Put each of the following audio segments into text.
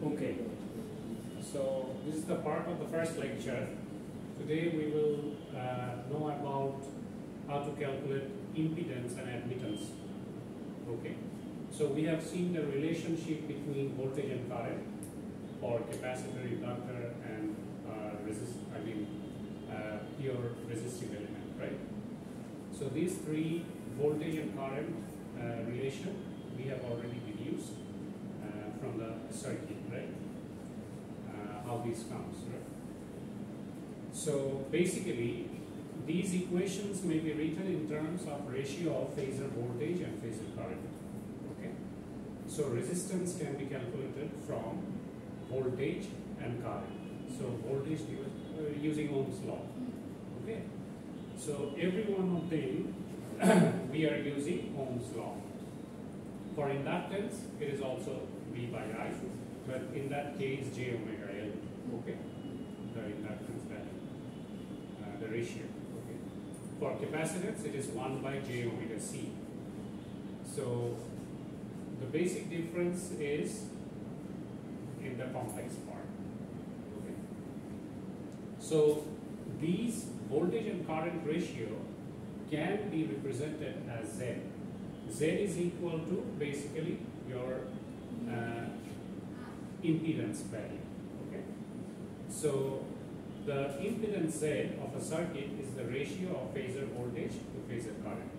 Okay, so this is the part of the first lecture. Today we will know about how to calculate impedance and admittance. Okay, so we have seen the relationship between voltage and current for capacitor, inductor, and pure resistive element, right? So these three, voltage and current relation, we have already deduced from the circuit, right? How this comes, right? So basically, these equations may be written in terms of ratio of phasor voltage and phasor current. Okay. So resistance can be calculated from voltage and current. So voltage using Ohm's law. Okay. So every one of them we are using Ohm's law. For inductance, it is also V by I, but in that case J omega L. Okay, the inductance value, the ratio. Okay, for capacitance, it is 1 by J omega C. So the basic difference is in the complex part. Okay, so these voltage and current ratio can be represented as Z. Z is equal to basically your impedance value. Okay, so the impedance Z of a circuit is the ratio of phasor voltage to phasor current.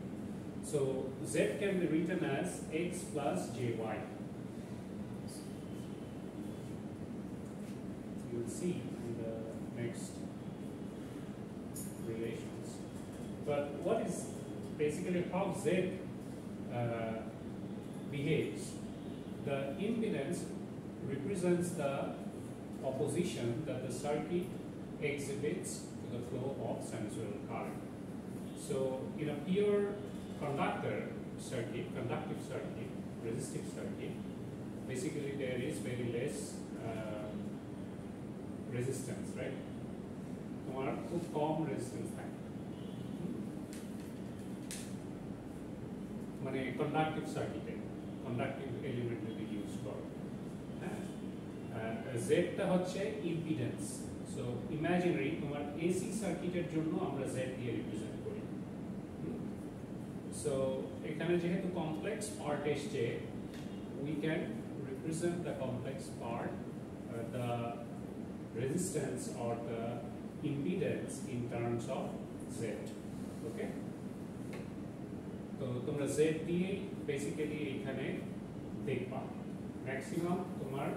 So Z can be written as X plus JY. You will see in the next relations. But what is basically how Z behaves? The impedance represents the opposition that the circuit exhibits to the flow of sinusoidal current. So in a pure conductive circuit, resistive circuit, basically there is very less resistance, right? তোমার খুব কম resistance থাকে, মানে conductive সার্কিটে conductive element যদি use করো, হ্যাঁ, জেডটা হচ্ছে impedance. So imaginary তোমার এসি সার্কিটের জন্য আমরা জেড দিয়ে রিপ্রেজেন্ট করি। সো এখানে যেহেতু কমপ্লেক্স পার্ট এসছে, we can represent the complex part, the resistance or the impedance in terms of Z. Okay? তো তোমরা Z দিয়ে বেসিক্যালি এখানে দেখবা ম্যাক্সিমাম তোমার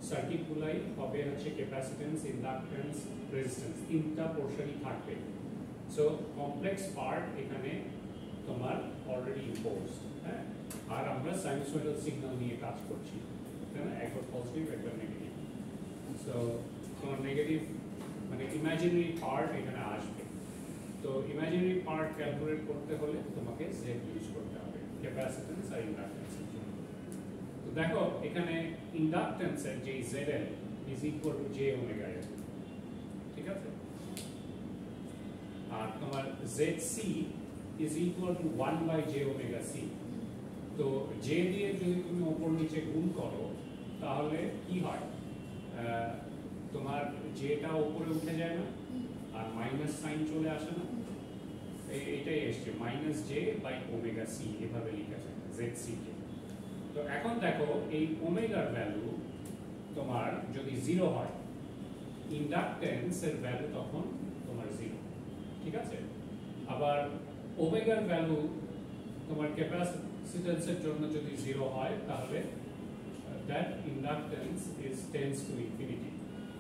সার্কিটগুলাই হবে হচ্ছে ক্যাপাসিট্যান্স, ইন্ডাক্ট্যান্স, রেজিস্ট্যান্স, তিনটা পোর্শনই থাকবে। সো কমপ্লেক্স পার্ট এখানে তোমার অলরেডি ইম্পোজড, হ্যাঁ, আর আমরা সাইনুসয়েডাল সিগন্যাল নিয়ে কাজ করছি, তাই না? একটা পজিটিভ একটা নেগেটিভ। সো তোমার নেগেটিভ মানে ইমাজিনারি পার্ট এখানে আসবে। তো ইমাজিনারি পার্ট ক্যালকুলেট করতে হলে তোমাকে জেড ইউজ করতে হবে ক্যাপাসিট্যান্স আর ইন্ডাক্ট্যান্সের জন্য। তো দেখো এখানে ইন্ডাক্ট্যান্সের যে ZL is equal to J omega L, ঠিক আছে? আর তোমার ZC is equal to 1 by J omega C। তো J দিয়ে যদি তুমি উপর নিচে গুণ করো তাহলে কি হয়? তোমার যেটা উপরে উঠে যায় না, আর মাইনাস সাইন চলে আসে না, এটাই এসছে minus J by omega C, এভাবে লেখা যায় ZC কে। তো এখন দেখো এই ওমেগার ভ্যালু তোমার যদি 0 হয়, ইন্ডাক্ট্যান্সের ভ্যালু তখন তোমার 0, ঠিক আছে? আবার ওমেগার ভ্যালু তোমার ক্যাপাসিট্যান্সের জন্য যদি 0 হয়, তাহলে that inductance is tends to infinity.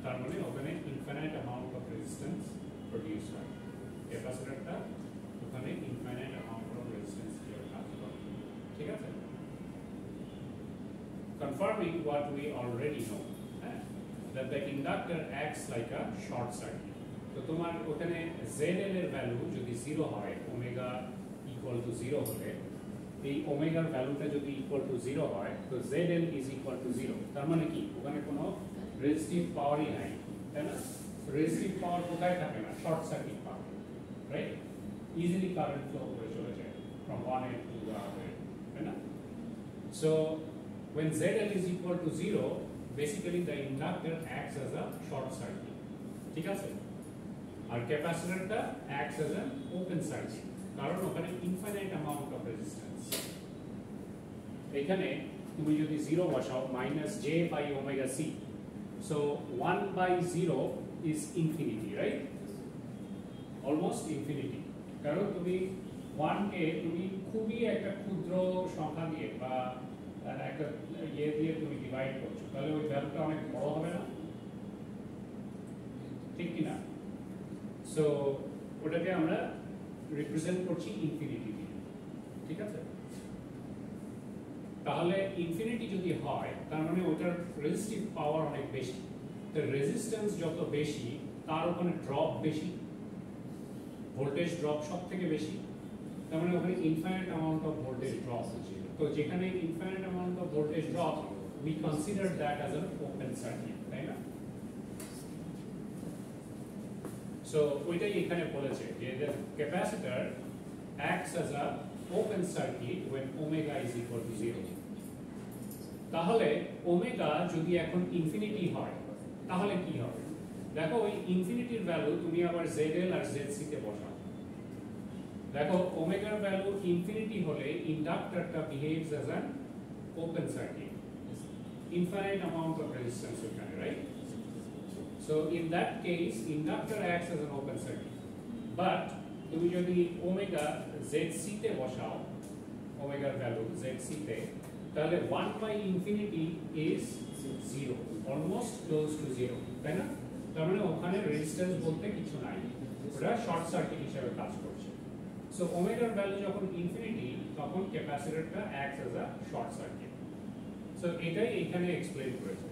তার মানে ওখানে infinite amount of resistance produce হয়, ক্যাপাসিটরটা ওখানে ইনফিনিট অ্যামাউন্ট অফ রেজিস্ট্যান্স দিয়ে কাজ করে, ঠিক আছে? Confirming what we already no, that the inductor acts like a short circuit. তো তোমার ওখানে ZL এর ভ্যালু যদি 0 হয়, ওমেগা ইকুয়াল টু 0 হলে, এই ওমেগার ভ্যালুটা যদি ইকুয়াল টু 0 হয়, তো ZL ইজ ইকুয়াল টু 0। তার মানে কি ওখানে কোনো রেজিস্টিভ পাওয়ারই নাই, তাই না? রেজিস্টিভ পাওয়ার কোথায় থাকে না? শর্ট সার্কিট পাওয়ার, রাইট? ইজিলি কারেন্ট ফ্লো করে চলে যায় from one end to the other end, তাই না? So when ZL is equal to 0, basically the inductor acts as a short circuit. ঠিক আছে? আর ক্যাপাসিটরটা acts as an open circuit কারণ ওখানে infinite amount of resistance. এখানে তুমি যদি 0 বসাও - j by omega c, so 1 by 0 is infinity, right? Almost infinity. কারণ তুমি 1 কে তুমি খুবই একটা ক্ষুদ্র সংখ্যা দিয়ে বা একটা দিয়ে তুমি ডিভাইড করছো, তাহলে ওই ভ্যালুটা অনেক বড় হবে না, ঠিক কি না? সো ওটাকে আমরা রিপ্রেজেন্ট করছি ইনফিনিটি দিয়ে, ঠিক আছে? তাহলে ইনফিনিটি যদি হয় তার মানে ওটার রেজিস্টিভ পাওয়ার অনেক বেশি, তো রেজিস্ট্যান্স যত বেশি তার ওখানে ড্রপ বেশি, ভোল্টেজ ড্রপ সব থেকে বেশি, তার মানে ওখানে infinite amount of voltage drop হচ্ছে। তো যেখানে infinite amount of voltage drop, we consider that as an open circuit, তাই না? So ওইটাই এখানে বলেছে যে the capacitor acts as a open circuit when omega is equal to 0. তাহলে ওমেগা যদি এখন ইনফিনিটি হয় তাহলে কি হবে? দেখো ওই ইনফিনিটির ভ্যালু তুমি আবার ZL আর ZC তে বসাও। দেখো ওমেগার ভ্যালু ইনফিনিটি হলে ইন্ডাক্টরটা behaves as an open circuit, infinite amount of resistance ওখানে, right? So in that case inductor acts as an open circuit, but তুমি যদি ওমেগা ZC তে বসাও, ওমেগার ভ্যালু ZC তে, তাহলে 1 by infinity is 0, almost close to 0, তাই না? তার মানে ওখানে রেজিস্ট্যান্স বলতে কিছু নাই, ওটা শর্ট সার্কিট হিসেবে কাজ করছে। সো ওমেগার ভ্যালু যখন ইনফিনিটি তখন ক্যাপাসিটরটা acts as a short circuit. So এটাই এখানে এক্সপ্লেইন করেছে।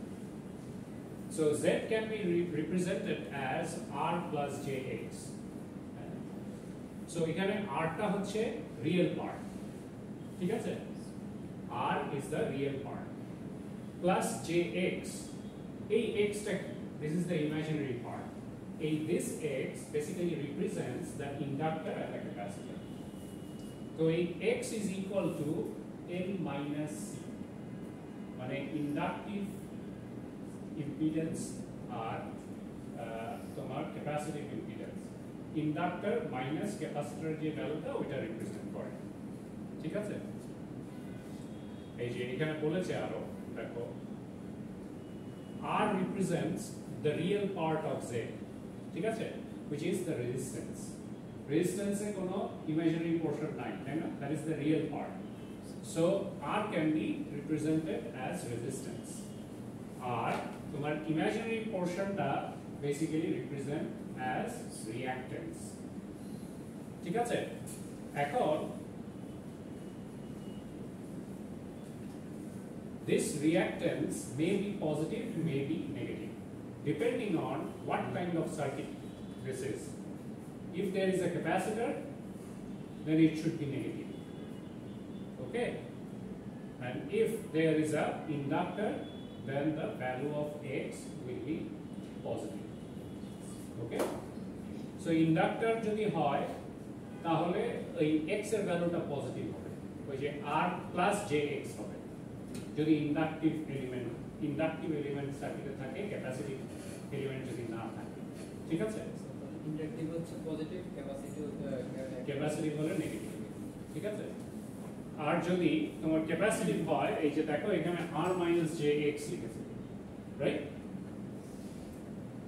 So Z can be represented as R plus JX. So এখানে R টা হচ্ছে রিয়েল পার্ট, ঠিক আছে? R is the real part plus JX. এই X টা this is the imaginary part. This X basically represents the inductor and the capacitor. So X is equal to L minus C. মানে inductive impedance আর তোমার capacitive impedance, inductor minus capacitor যে ভ্যালুটা ওইটা represent করে, ঠিক আছে? এই যে এখানে বলেছে আরো, দেখো R represents the real part of Z, ঠিক আছে? which is the resistance. Resistance এ কোনো imaginary portion নাই, তাই না? that is the real part. So R can be represented as resistance. আর তোমার imaginary portionটা basically represent as reactance, ঠিক আছে? এখন this reactance may be positive, may be negative, depending on what kind of circuit this is. If there is a capacitor, then it should be negative. Okay? And if there is a inductor, then the value of X will be positive. Okay? So inductor যদি হয় তাহলে এই X এর ভ্যালুটা positive হবে, ওই যে R plus JX হবে। যদি ইন্ডাকটিভ এলিমেন্ট সার্কিটে থাকে, ক্যাপাসিটিভ এলিমেন্ট যদি না থাকে, ঠিক আছে? ইন্ডাকটিভ হচ্ছে পজিটিভ, ক্যাপাসিটিভ হলে নেগেটিভ, ঠিক আছে? আর যদি তোমার ক্যাপাসিটিভ হয়, এই যে দেখো এখানে R minus JX লিখেছে, রাইট?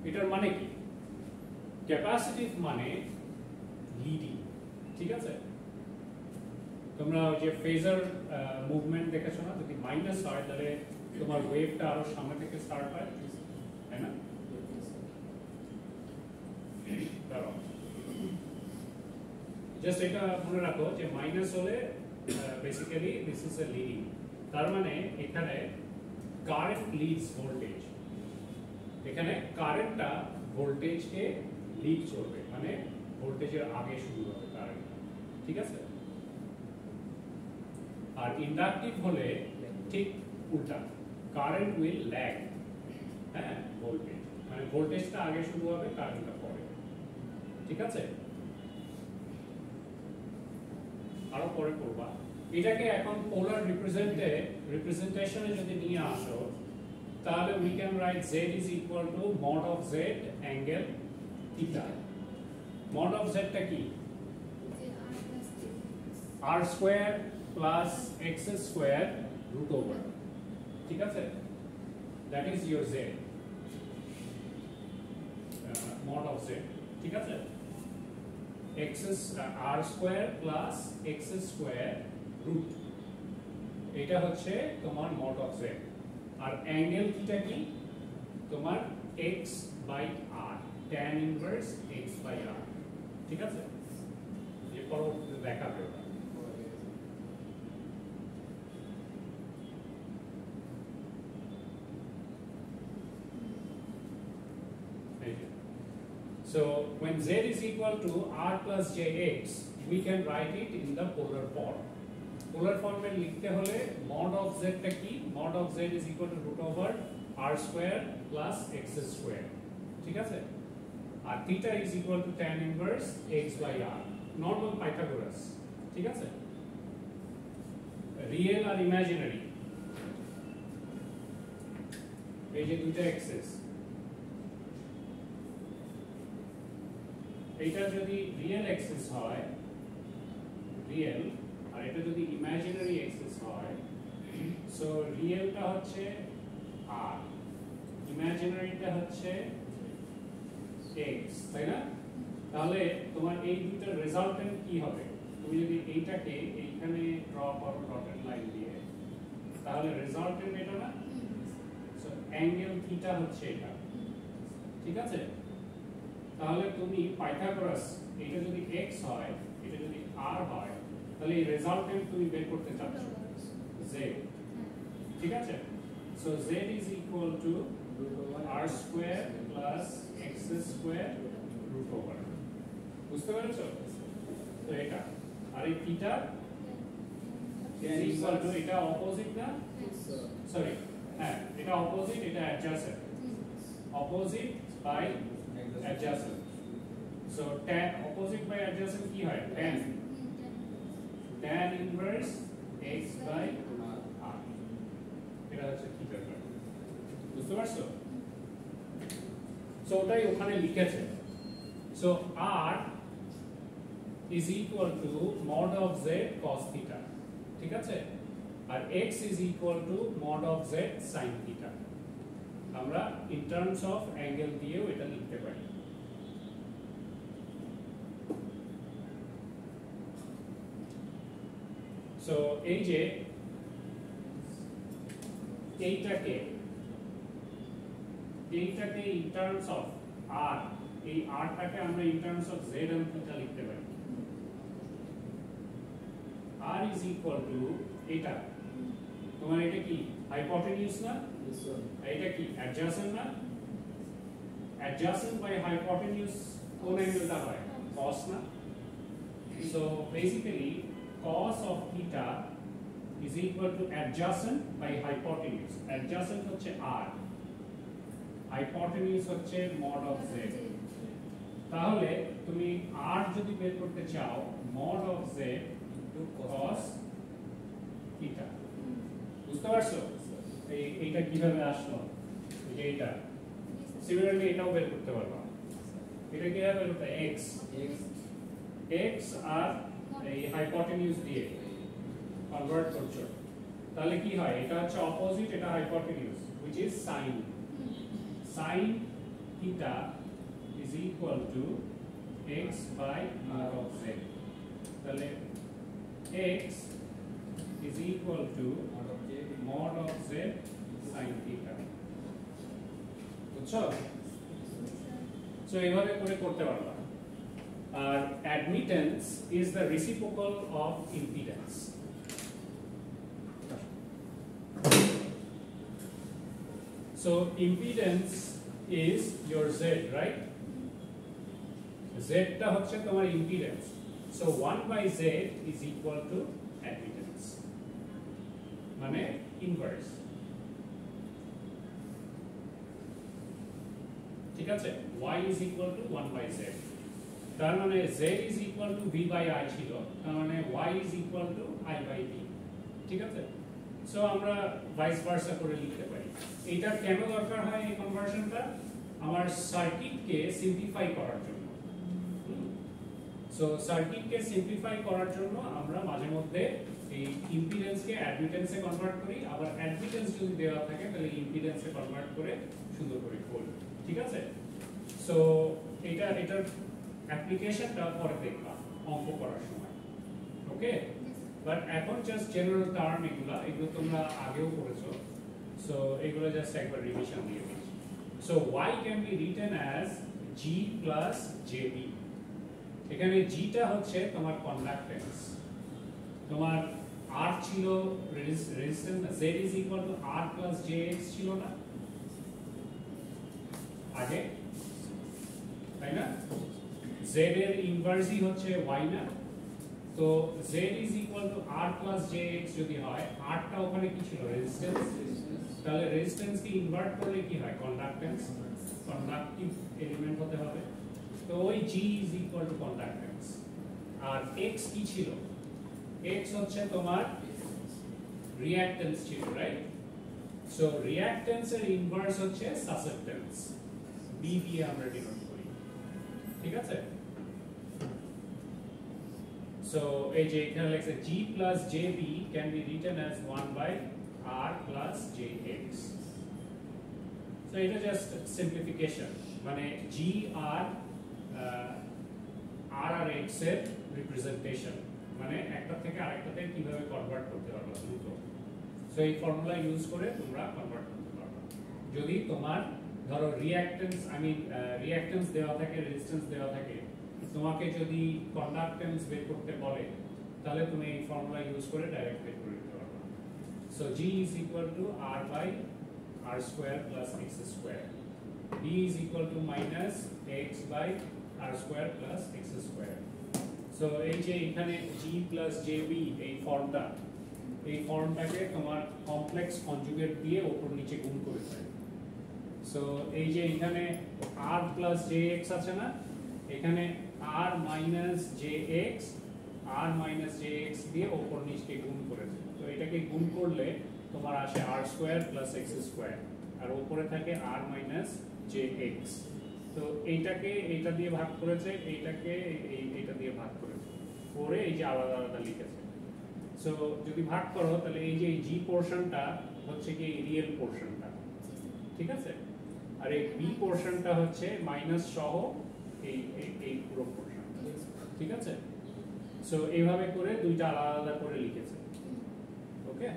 এটার মানে কি? ক্যাপাসিটিভ মানে লিডিং, ঠিক আছে? তোমরা যে ফেজার মুভমেন্ট দেখেছো না, যদি মাইনাস হয় তাহলে তোমার ওয়েভটা আরো সামনে থেকে স্টার্ট হয়, তাই না? জাস্ট এটা মনে রাখো যে মাইনাস হলে basically this is a leading, তার মানে এখানে কারেন্ট লিডস ভোল্টেজ, এখানে কারেন্টটা ভোল্টেজকে লিড করবে, মানে ভোল্টেজের আগে শুরু হবে কারেন্ট, ঠিক আছে? আর ইন্ডাকটিভ হলে ঠিক উল্টা, কারেন্ট উইল ল্যাগ, হ্যাঁ, ভোল্টেজ, মানে ভোল্টেজটা আগে শুরু হবে, কারেন্টটা পরে, ঠিক আছে? আরো পরে করবা। এটাকে এখন পোলার রিপ্রেজেন্টেশনে যদি নিয়ে আসো তাহলে we can write z is equal to mod of z angle theta. Mod of z টা কি? r square plus x square root over. ঠিক আছে? That is your z. Mod of z. ঠিক আছে? r square plus x square root. এটা হচ্ছে তোমার mod of z. আর অ্যাঙ্গেল থিটা কি? তোমার x by r, tan inverse x by r. ঠিক আছে? এই পরবর্তীতে দেখাবে ওটা। So when z is equal to r plus jx, we can write it in the polar form. Polar form में लिखते होले mod of z টা কি? Mod of z is equal to root over r square plus x square. ঠিক আছে? আর theta is equal to tan inverse x by r. Normal Pythagoras. ঠিক আছে? Real আর imaginary. এই যে দুটো axis. এটা যদি রিয়েল অ্যাক্সিস হয়, রিয়েল, আর এটা যদি ইমাজিনারি অ্যাক্সিস হয়, সো রিয়েলটা হচ্ছে r, ইমাজিনারিটা হচ্ছে x, তাই না? তাহলে তোমার এই দুটোর রেজাল্টেন্ট কি হবে? তুমি যদি এইটাকে এইখানে ড্র করো ডটেড লাইন দিয়ে, তাহলে রেজাল্টেন্ট এটা না? সো অ্যাঙ্গেল থিটা হচ্ছে এটা। ঠিক আছে? তাহলে তুমি পাইথাগোরাস, এটা যদি x হয়, এটা যদি r হয়, তাহলে এই রেজাল্টেন্ট তুমি বের করতে চাচ্ছ z। ঠিক আছে? So z is equal to r square plus x square root over. বুঝতে পেরেছো? তো এটা আর এই থিটা is equal to, এটা অপোজিট না? সরি, হ্যাঁ, এটা অপোজিট, এটা adjacent. Opposite by adjacent. So tan opposite by adjacent কি হয়? Tan inverse x by r. এটা হচ্ছে থিটা। বুঝতে পারছো? সো ওটাই ওখানে লিখেছে। So r is equal to mod of z cos theta. ঠিক আছে? আর x is equal to mod of z sin theta. আমরা in terms of angle দিয়েও এটা লিখতে পারি। সো এই যে এইটাকে in terms of r, এই r টাকে আমরা in terms of z and theta লিখতে পারি। r is equal to এটা, তোমার এটা কি হাইপোটেনিউস না? এটা কি অ্যাডজাসেন্ট না? অ্যাডজাসেন্ট বাই হাইপোটেনিউস কোন অ্যাঙ্গেলটা হয়? cos না? So basically cos of theta is equal to adjacent by hypotenuse. Adjacent হচ্ছে r, hypotenuse হচ্ছে mod of z. তাহলে তুমি r যদি বের করতে চাও, mod of z cos theta। বুঝতে পারছো? এইটা কিভাবে আসলো? এইটা সিমিলারলি এটাও বের করতে পারবা। এটা কিভাবে বের করতে? x আর এই হাইপোটেনিউস দিয়ে কনভার্ট করছো, তাহলে কি হয়? এটা হচ্ছে অপোজিট, এটা হাইপোটেনিউস, which is sin theta is equal to x by mod of z. তাহলে x is equal to mod of z sin theta. বুঝছো? সো এইভাবে করে করতে পারবা। আর admittance is the reciprocal of impedance. So impedance is your z, right? Z টা হচ্ছে তোমার impedance. So 1 by z is equal to admittance. মানে inverse. ঠিক আছে? y is equal to 1 by z. তার মানে z is equal to v by I ছিল, তার মানে y is equal to I by v। ঠিক আছে? সো আমরা ভাইস ভার্সা করে লিখতে পারি। এটা কেন দরকার হয় এই কনভার্সনটা? আমার সার্কিটকে সিম্পলিফাই করার জন্য। সো সার্কিটকে সিম্পলিফাই করার জন্য আমরা মাঝে মধ্যে এই ইম্পিডেন্সকে অ্যাডমিটেন্সে কনভার্ট করি, আবার অ্যাডমিটেন্স যদি দেওয়া থাকে তাহলে ইম্পিডেন্সে কনভার্ট করে সুন্দর করে করি। ঠিক আছে? সো এটার অ্যাপ্লিকেশনটা পরে দেখবা অঙ্ক করার সময়। ওকে, বাট এখন জাস্ট জেনারেল টার্ম এগুলো তোমরা আগেও করেছো। সো এগুলো জাস্ট একবার রিভিশন দিয়ে দিচ্ছি। So y can be written as G plus JB। এখানে G টা হচ্ছে তোমার কন্ডাক্টেন্স, তোমার R ছিল resistance, Z is equal to R plus JX ছিল না আগে, তাই না? Z এর ইনভার্সই হচ্ছে y না, তো Z is equal to R plus JX যদি হয়, R টা ওখানে কি ছিল? রেজিস্ট্যান্স। তাহলে রেজিস্ট্যান্স কি ইনভার্ট করলে কি হয়? কন্ডাক্টেন্স, কন্ডাক্টিভ এলিমেন্ট হতে হবে। তো ওই G is equal to conductance. আর X কি ছিল? X হচ্ছে তোমার রিঅ্যাকট্যান্স ছিল, রাইট? সো রিঅ্যাকট্যান্স এর ইনভার্স হচ্ছে সাসেপ্টেন্স, B দিয়ে আমরা ডিনোট করি। ঠিক আছে? সো এই যে এখানে লেখা G plus JB can be written as 1 by R plus JX। So এটা জাস্ট সিম্পলিফিকেশন, মানে G আর R আর X এর রিপ্রেজেন্টেশন, মানে একটা থেকে আরেকটাতে কিভাবে কনভার্ট করতে পারবে দ্রুত। সো এই ফর্মুলা ইউজ করে তোমরা কনভার্ট করতে পারবে। যদি তোমার ধরো রিঅ্যাকট্যান্স দেওয়া থাকে, রেজিস্ট্যান্স দেওয়া থাকে, তোমাকে যদি কন্ডাক্টেন্স বের করতে বলে তাহলে তুমি এই ফর্মুলা ইউজ করে ডাইরেক্ট বের করে দিতে পারবে। So G is equal to R by R square plus X square, B is equal to minus X by R square plus X square। So এই যে এখানে G plus JB এই ফর্মটাকে তোমার কমপ্লেক্স কনজুগেট দিয়ে উপর নিচে গুণ করে দেয়। সো এই যে এখানে R plus JX আছে না, এখানে R minus JX দিয়ে উপর নিচে গুণ করেছে। তো এটাকে গুণ করলে তোমার আসে R square plus X square, আর উপরে থাকে R minus JX। তো এইটাকে এইটা দিয়ে ভাগ করেছে, এইটাকে এইটা দিয়ে ভাগ করেছে, পরে এই যে আলাদা আলাদা লিখেছে। সো যদি ভাগ করো তাহলে এই যে G পোরশনটা হচ্ছে কি রিয়েল পোরশনটা, ঠিক আছে? আর এই B পোরশনটা হচ্ছে মাইনাস সহ এই পুরো পোরশনটা, ঠিক আছে? সো এইভাবে করে দুইটা আলাদা আলাদা করে লিখেছে। ওকে,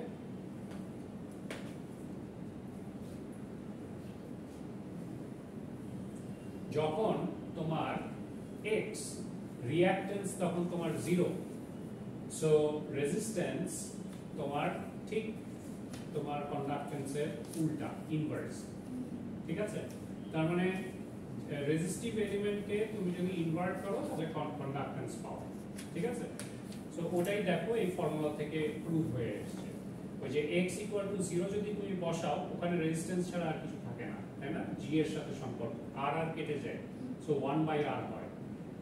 যখন তোমার X রিঅ্যাকট্যান্স তখন তোমার 0, সো রেজিস্ট্যান্স তোমার ঠিক তোমার কন্ডাক্টেন্সের উল্টা, ইনভার্স। ঠিক আছে? তার মানে রেজিস্টিভ এলিমেন্টকে তুমি যদি ইনভার্ট করো তাহলে কন্ডাক্টেন্স পাও। ঠিক আছে? সো ওটাই দেখো এই ফর্মুলা থেকে প্রুভ হয়ে এসেছে। ওই যে x = 0 যদি তুমি বসাও, ওখানে রেজিস্ট্যান্স ছাড়া আর কিছু থাকে না, তাই না? g এর সাথে সম্পর্ক, r কেটে যায়, সো 1/r হয়।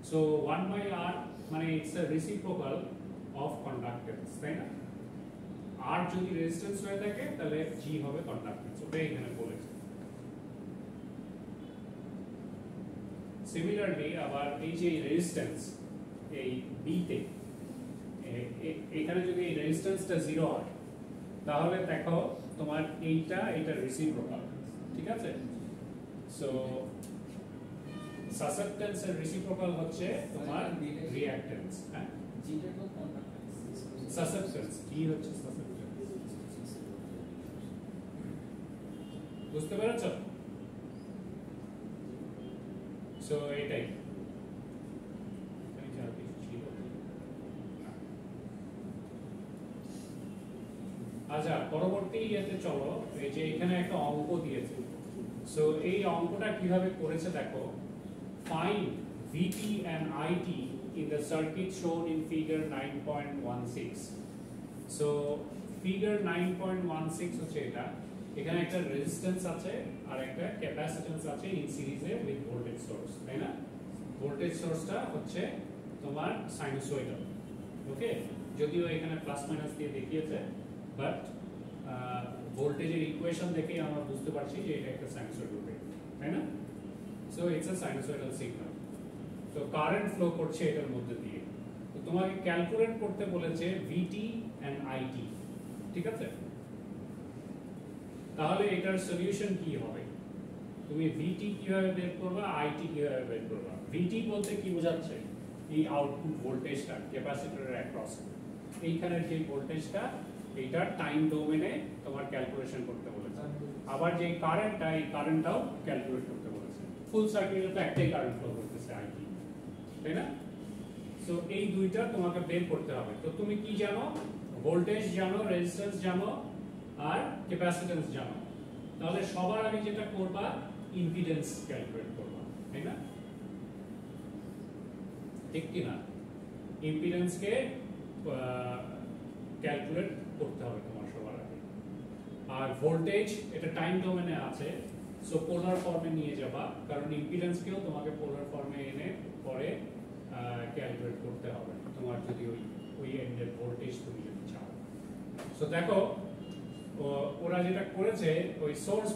সো 1/r মানে it's a reciprocal of conductance, তাই না? r যদি রেজিস্ট্যান্স হয়ে থাকে তাহলে g হবে কন্ডাক্টেন্স, ওটাই এখানে বলেছে। সিমিলারলি আবার এই যে রেজিস্ট্যান্স এই b তে, এখানে যদি এই রেজিস্ট্যান্সটা 0 হয় তাহলে দেখো তোমার এটা রেসিপ্রোকাল, ঠিক আছে? সো সাসেপ্টেন্স এর রেসিপ্রোকাল হচ্ছে তোমার রিঅ্যাকট্যান্স, হ্যাঁ? যেটা তো কন্ডাক্টেন্স, সাসেপ্টেন্স কি হচ্ছে? সাসেপ্টেন্স, বুঝতে পেরেছো? সো এটাই। আচ্ছা, পরবর্তী ইয়েতে চলো। এই যে এখানে একটা অঙ্ক দিয়েছে, সো এই অঙ্কটা কিভাবে করেছে দেখো। Find VT and IT in the circuit shown in figure 9.16। So figure 9.16 হচ্ছে এটা। এখানে একটা রেজিস্ট্যান্স আছে আর একটা ক্যাপাসিট্যান্স আছে ইন সিরিজে উইথ ভোল্টেজ সোর্স, তাই না? ভোল্টেজ সোর্সটা হচ্ছে তোমার সাইনুসয়েডাল। ওকে, যদিও এখানে প্লাস মাইনাস দিয়ে দেখিয়েছে, বাট ভোল্টেজের ইকুয়েশন দেখেই আমরা বুঝতে পারছি যে এটা একটা সাইনোসয়েডাল ওয়েভ, তাই না? So it's a sinusoidal signal. তো কারেন্ট ফ্লো করছে এটার মধ্যে দিয়ে। তো তোমাকে ক্যালকুলেট করতে বলেছে ভিটি এন্ড আইটি, ঠিক আছে? তাহলে এটার সলিউশন কি হবে? তুমি ভিটি কিভাবে বের করবা, আইটি কিভাবে বের করবা? ভিটি বলতে কি বোঝাচ্ছে? এই আউটপুট ভোল্টেজটা ক্যাপাসিটরের অ্যাক্রস, এইখানের যে ভোল্টেজটা, এইটার টাইম ডোমেনে তোমার ক্যালকুলেশন করতে বলেছে। আবার যে কারেন্টটা, এই কারেন্টটাও ক্যালকুলেট করতে বলেছে। ফুল সার্কিটে তো একটাই কারেন্ট ফ্লো করতেছে, আইটি, তাই না? সো এই দুইটা তোমাকে বের করতে হবে। তো তুমি কি জানো? ভোল্টেজ জানো, রেজিস্ট্যান্স জানো, আর ক্যাপাসিট্যান্স জানো। তাহলে সবার আগে যেটা করবা, ইম্পিডেন্স ক্যালকুলেট করবা, তাই না? ঠিক কি না? ইম্পিডেন্সকে ক্যালকুলেট করতে হবে তোমার সবার আগে। আর ভোল্টেজ এটা টাইম ডোমেনে আছে, সো পোলার ফর্মে নিয়ে যাবা, কারণ ইম্পিডেন্সকেও তোমাকে পোলার ফর্মে এনে পরে ক্যালকুলেট করতে হবে তোমার যদি ওই এন্ডের ভোল্টেজ তুমি যদি চাও। সো দেখো ওরা যেটা করেছে, ওই সোর্স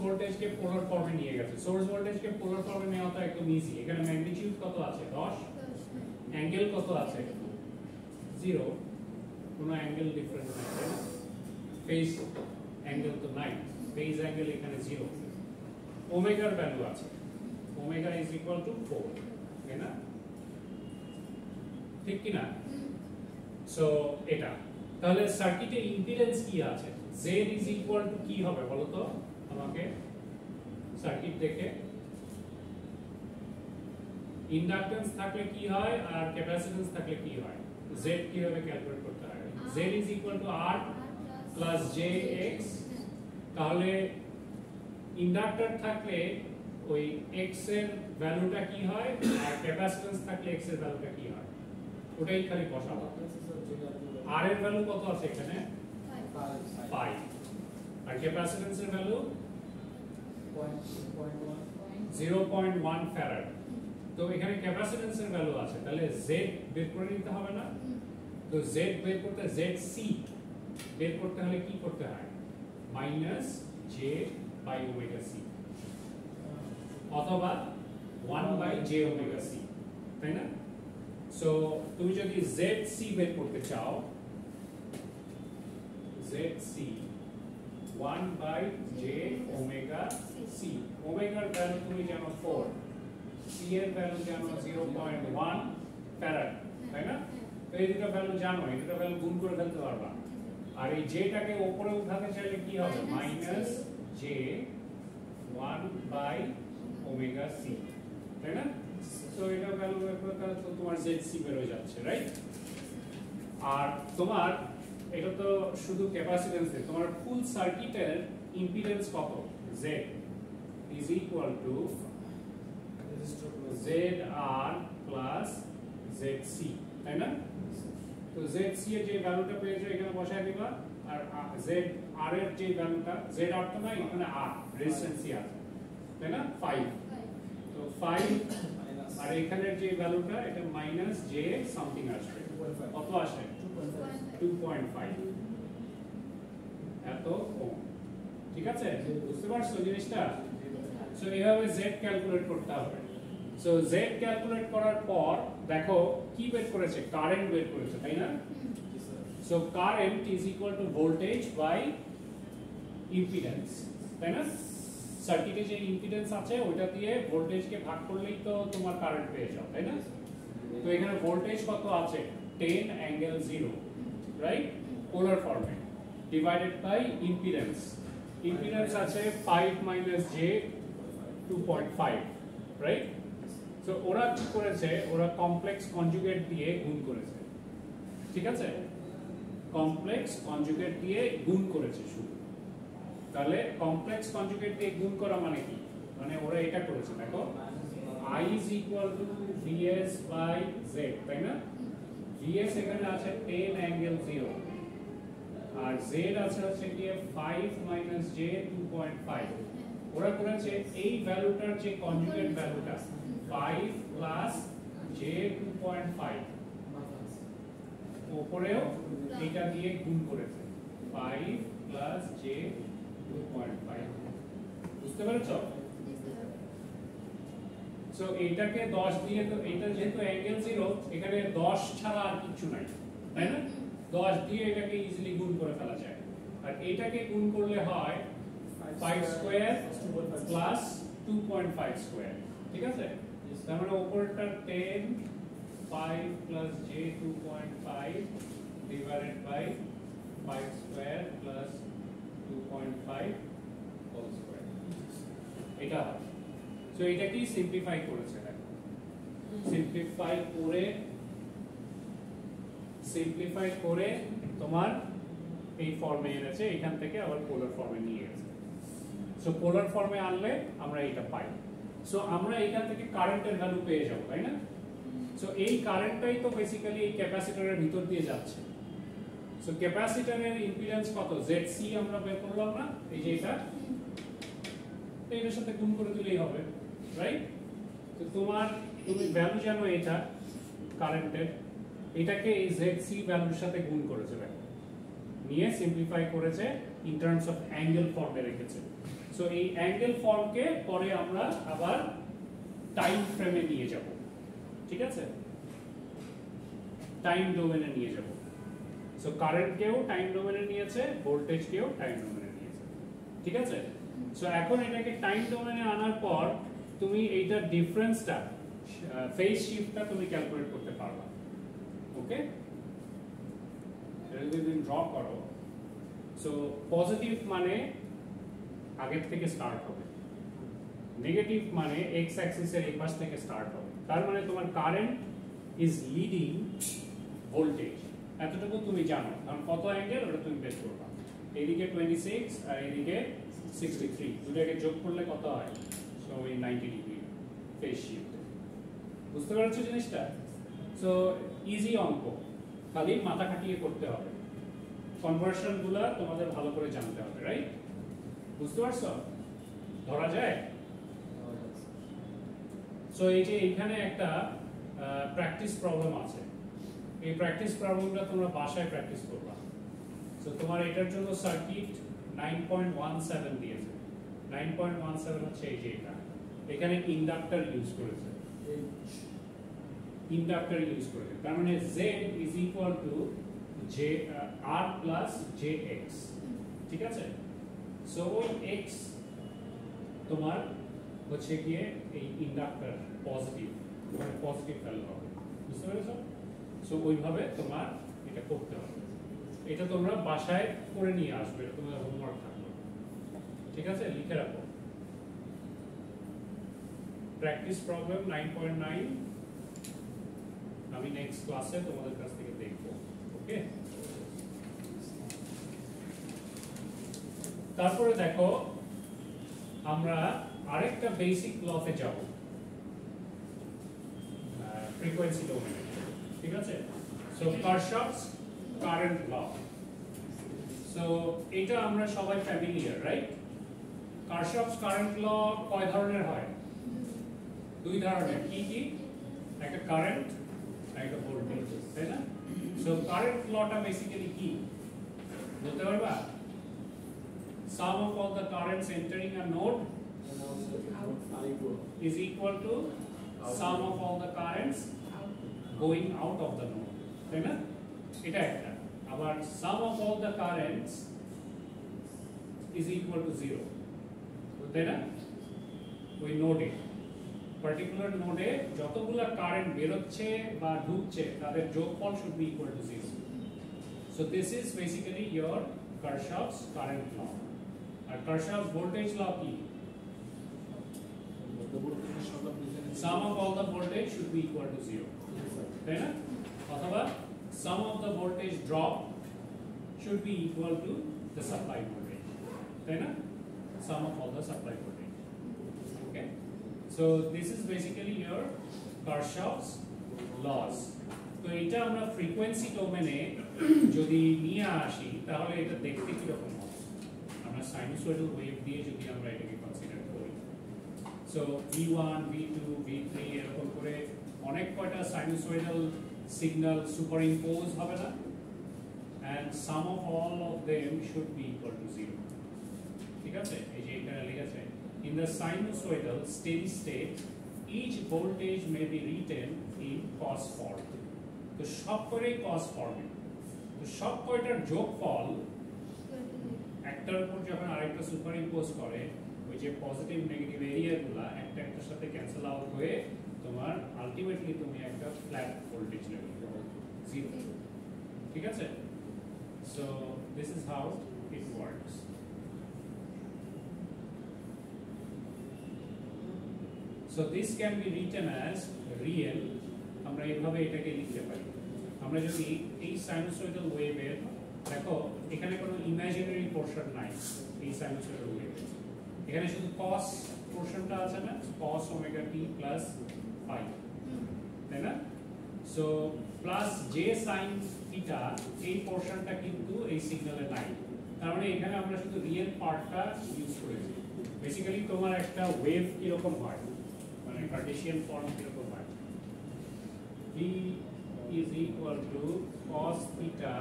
ভোল্টেজকে পোলার ফর্মে নিয়ে গেছে। সোর্স ভোল্টেজকে পোলার ফর্মে নেওয়াটা একদম ইজি। এখানে ম্যাগনিটিউড কত আছে? 10। অ্যাঙ্গেল কত আছে? 0। কোনো অ্যাঙ্গেল ডিফারেন্স নাই, তাই না? ফেজ অ্যাঙ্গেল তো নাই, ফেজ অ্যাঙ্গেল এখানে 0। ওমেগার ভ্যালু আছে, ওমেগা ইজ ইকুয়াল টু 4, তাই না? ঠিক কি না? সো এটা তাহলে সার্কিটে ইম্পিডেন্স কি আছে? Z ইজ ইকুয়াল টু কি হবে বলো তো আমাকে? সার্কিট দেখে ইন্ডাকট্যান্স থাকলে কি হয় আর ক্যাপাসিট্যান্স থাকলে কি হয়? Z কিভাবে ক্যালকুলেট করতে হয়? Z is equal two R plus JX। তাহলে ইন্ডাক্টর থাকলে ওই X এর ভ্যালুটা কি হয় আর ক্যাপাসিট্যান্স থাকলে X এর ভ্যালুটা কি হয়? ওটাই খালি বসাবো। R এর ভ্যালু কত আছে এখানে? 5। আর ক্যাপাসিট্যান্স এর ভ্যালু 0.1 ফ্যারাড। তো এখানে ক্যাপাসিট্যান্স এর ভ্যালু আছে, তাহলে Z বের করে নিতে হবে না? তো Z বের করতে, ZC বের করতে হলে কি করতে হয়? Minus J by omega C অথবা 1 বাই J ওমেগা C, তাই না? সো তুমি যদি ZC বের করতে চাও, ZC 1 by J omega C, ওমেগার ভ্যালু তুমি জানো 4, C এর ভ্যালু জানো 0.1 ফ্যারাড, তাই না? তো এই দুটো ভ্যালু জানো, এই দুটো ভ্যালু গুণ করে ফেলতে পারবা। আর এই Jটাকে উপরে উঠাতে চাইলে কি হবে? Minus J 1 by omega C, তাই না? সো এটা ভ্যালু বের করে তাহলে তো তোমার ZC বের হয়ে যাচ্ছে, রাইট? আর তোমার এটা তো শুধু ক্যাপাসিট্যান্স, তোমার ফুল সার্কিটের ইম্পিডেন্স কত? Z is equal to ZR plus ZC, তাই না? তো ZC এর যে ভ্যালুটা পেয়েছো এখানে বসায় দিবা, আর ZR এর যে ভ্যালুটা, ZR তো নাই, এখানে R রেজিস্ট্যান্সই আছে, তাই না? 5। তো 5 আর এখানের যে ভ্যালুটা এটা মাইনাস J সামথিং আসবে। কত আসে? 2.5। এত ওম, ঠিক আছে? বুঝতে পারছো জিনিসটা? সো এইভাবে Z ক্যালকুলেট করতে হবে। সো Z ক্যালকুলেট করার পর দেখো কি বের করেছে? কারেন্ট বের করেছে, তাই না? So current is equal to voltage by impedance, তাই না? সার্কিটে যে ইম্পিডেন্স আছে ওইটা দিয়ে ভোল্টেজকে ভাগ করলেই তো তোমার কারেন্ট পেয়ে যাও, তাই না? তো এখানে ভোল্টেজ কত আছে? 10 অ্যাঙ্গেল 0, রাইট? পোলার ফর্মে ডিভাইডেড বাই ইম্পিডেন্স। ইম্পিডেন্স আছে 5 মাইনাস J 2.5, রাইট? সো ওরা কি করেছে? ওরা কমপ্লেক্স কনজুগেট দিয়ে গুণ করেছে, ঠিক আছে? কমপ্লেক্স কনজুগেট দিয়ে গুণ করেছে শুধু। তাহলে কমপ্লেক্স কনজুগেট দিয়ে গুণ করা মানে কি? মানে ওরা এটা করেছে, দেখো I is equal to VS by Z, তাই না? VS এখানে আছে 10 অ্যাঙ্গেল 0 আর Z আছে হচ্ছে কি 5 মাইনাস J 2.5। ওরা করেছে এই ভ্যালুটার যে কনজুগেট ভ্যালুটা 5 প্লাস J 2.5 উপরেও এটা দিয়ে গুণ করে ফেল 5 প্লাস জে 2.5 বুঝতে পেরেছো? সো এইটাকে 10 দিয়ে তো এটা যেহেতু অ্যাঙ্গেল 0 এখানে 10 ছাড়া আর কিছু নাই তাই না 10 দিয়ে এটাকে ইজিলি গুণ করে ফেলা যায় আর এটাকে গুণ করলে হয় 5 স্কয়ার প্লাস 2.5 স্কয়ার ঠিক আছে তার মানে উপরটা 10 5 plus j 2.5 divided by 5 square plus 2.5 whole square এটা হয় সো এটাকেই সিম্পলিফাই করেছে দেখো সিম্পলিফাই করে তোমার এই ফর্মে এনেছে এখান থেকে আবার পোলার ফর্মে নিয়ে গেছে সো পোলার ফর্মে আনলে আমরা এটা পাই সো আমরা এখান থেকে কারেন্টের ভ্যালু পেয়ে যাব তাই না সো এই কারেন্টটাই তো বেসিক্যালি এই ক্যাপাসিটরের ভিতর দিয়ে যাচ্ছে সো ক্যাপাসিটরের ইম্পিডেন্স কত ZC আমরা বের করলাম না এই যে এটা এটার সাথে গুণ করে দিলেই হবে রাইট তো তুমি ভ্যালু জানো এটা কারেন্টের এটাকে এই ZC ভ্যালুর সাথে গুণ করেছে দেখো নিয়ে সিম্পলিফাই করেছে ইন টার্মস অফ অ্যাঙ্গেল ফর্মে রেখেছে সো এই অ্যাঙ্গেল ফর্মকে পরে আমরা আবার টাইম ফ্রেমে নিয়ে যাব ঠিক আছে টাইম ডোমেনে নিয়ে যাব সো কারেন্টকেও টাইম ডোমেনে নিয়েছে ভোল্টেজকেও টাইম ডোমেনে নিয়েছে ঠিক আছে সো এখন এটাকে টাইম ডোমেনে আনার পর তুমি এইটার ডিফারেন্সটা ফেজ শিফটটা তুমি ক্যালকুলেট করতে পারবা ওকে যদি তুমি ড্র করো সো পজিটিভ মানে আগের থেকে স্টার্ট হবে নেগেটিভ মানে এক্স অ্যাক্সিসের এই পাশ থেকে স্টার্ট হবে তার মানে তোমার কারেন্ট ইজ লিডিং ভোল্টেজ এতটুকু তুমি জানো কারণ কত অ্যাঙ্গেল ওটা তুমি বের করবা এইদিকে 26 আর এইদিকে 63 দুটোকে যোগ করলে কত হয় সো এই 90 ডিগ্রি ফেজ শিফট বুঝতে পারছো জিনিসটা সো ইজি অঙ্ক খালি মাথা খাটিয়ে করতে হবে কনভার্সনগুলো তোমাদের ভালো করে জানতে হবে রাইট বুঝতে পারছো ধরা যায় সো এই যে এখানে একটা প্র্যাকটিস প্রবলেম আছে এই প্র্যাকটিস প্রবলেমটা তোমরা বাসায় প্র্যাকটিস করবা সো তোমার এটার জন্য সার্কিট 9.17 দিয়েছে 9.17 হচ্ছে এই যে এটা এখানে ইন্ডাক্টর ইউজ করেছে ইন্ডাক্টর ইউজ করেছে তার মানে z is equal to j r plus jx ঠিক আছে সো ওই x তোমার হচ্ছে গিয়ে এই ইন্ডাক্টর পজিটিভ মানে পজিটিভ ভ্যালু হবে বুঝতে পেরেছো সো ওইভাবে তোমার এটা করতে হবে এটা তোমরা বাসায় করে নিয়ে আসবে তোমাদের হোমওয়ার্ক থাকবে ঠিক আছে লিখে রাখো প্র্যাকটিস প্রবলেম 9.9 আমি নেক্সট ক্লাসে তোমাদের কাছ থেকে দেখব ওকে তারপরে দেখো আমরা আরেকটা বেসিক লতে যাব ফ্রিকোয়েন্সি ডোমেনে ঠিক আছে সো কারশফস কারেন্ট ল সো এটা আমরা সবাই ফ্যামিলিয়ার রাইট কারশফস কারেন্ট ল কয় ধরনের হয় দুই ধরনের কি কি একটা কারেন্ট একটা ভোল্টেজ তাই না সো কারেন্ট লটা বেসিক্যালি কি বলতে পারবা sum of all the currents entering a node is equal to sum of all the currents going out of the node তাই না এটা একটা আবার sum of all the currents is equal to 0 তাই না ওই নোডে পার্টিকুলার নোডে যতগুলা কারেন্ট বের হচ্ছে বা ঢুকছে তাদের যোগফল should be equal to 0 so this is basically your Kirchhoff's current law R Kirchhoff's voltage law কি sum of all the voltage should be equal to 0 তাই না অথবা sum of the voltage drop should be equal to the supply voltage তাই না sum of all the supply voltage okay so this is basically your Kirchhoff's laws তো এটা আমরা frequency ডোমেনে যদি নিয়ে আসি তাহলে এটা দেখতে কি রকম হবে আমরা সাইনুসয়েডাল ওয়েভ দিয়ে যদি আমরা এটাকে কনসিডার করি সো v1 v2 v3 এরকম করে অনেক কয়টা সাইনুসয়েডাল সিগন্যাল সুপারইম্পোজ হবে না and sum of all of them should be equal to 0 ঠিক আছে এই যে এখানে লেখা আছে in the sinusoidal steady state each voltage may be written in cos form তো সব করে cos ফর্মে তো সব কয়টার যোগফল একটার উপর যখন আরেকটা সুপার ইম্পোজ করে ওই যে পজিটিভ নেগেটিভ এরিয়াগুলো একটা একটার সাথে ক্যান্সেল আউট হয়ে তোমার আলটিমেটলি তুমি একটা ফ্ল্যাট ভোল্টেজ লেভেল পাবে 0 ঠিক আছে so this is how it works so this can be written as real আমরা এইভাবে এটাকে লিখতে পারি আমরা যদি এই সাইনুসয়েডাল ওয়েভের দেখো এখানে কোনো ইমাজিনারি পোরশন নাই এই সাইনুসয়েডাল ওয়েভে এখানে শুধু cos পোরশনটা আছে না cos omega t plus phi তাই না so plus j sin theta এই পোরশনটা কিন্তু এই সিগন্যালে নাই তার মানে এখানে আমরা শুধু রিয়েল পার্টটা ইউজ করেছি বেসিক্যালি তোমার একটা ওয়েভ কি রকম হয় মানে কার্টেসিয়ান ফর্ম কি রকম হয় v is equal to cos theta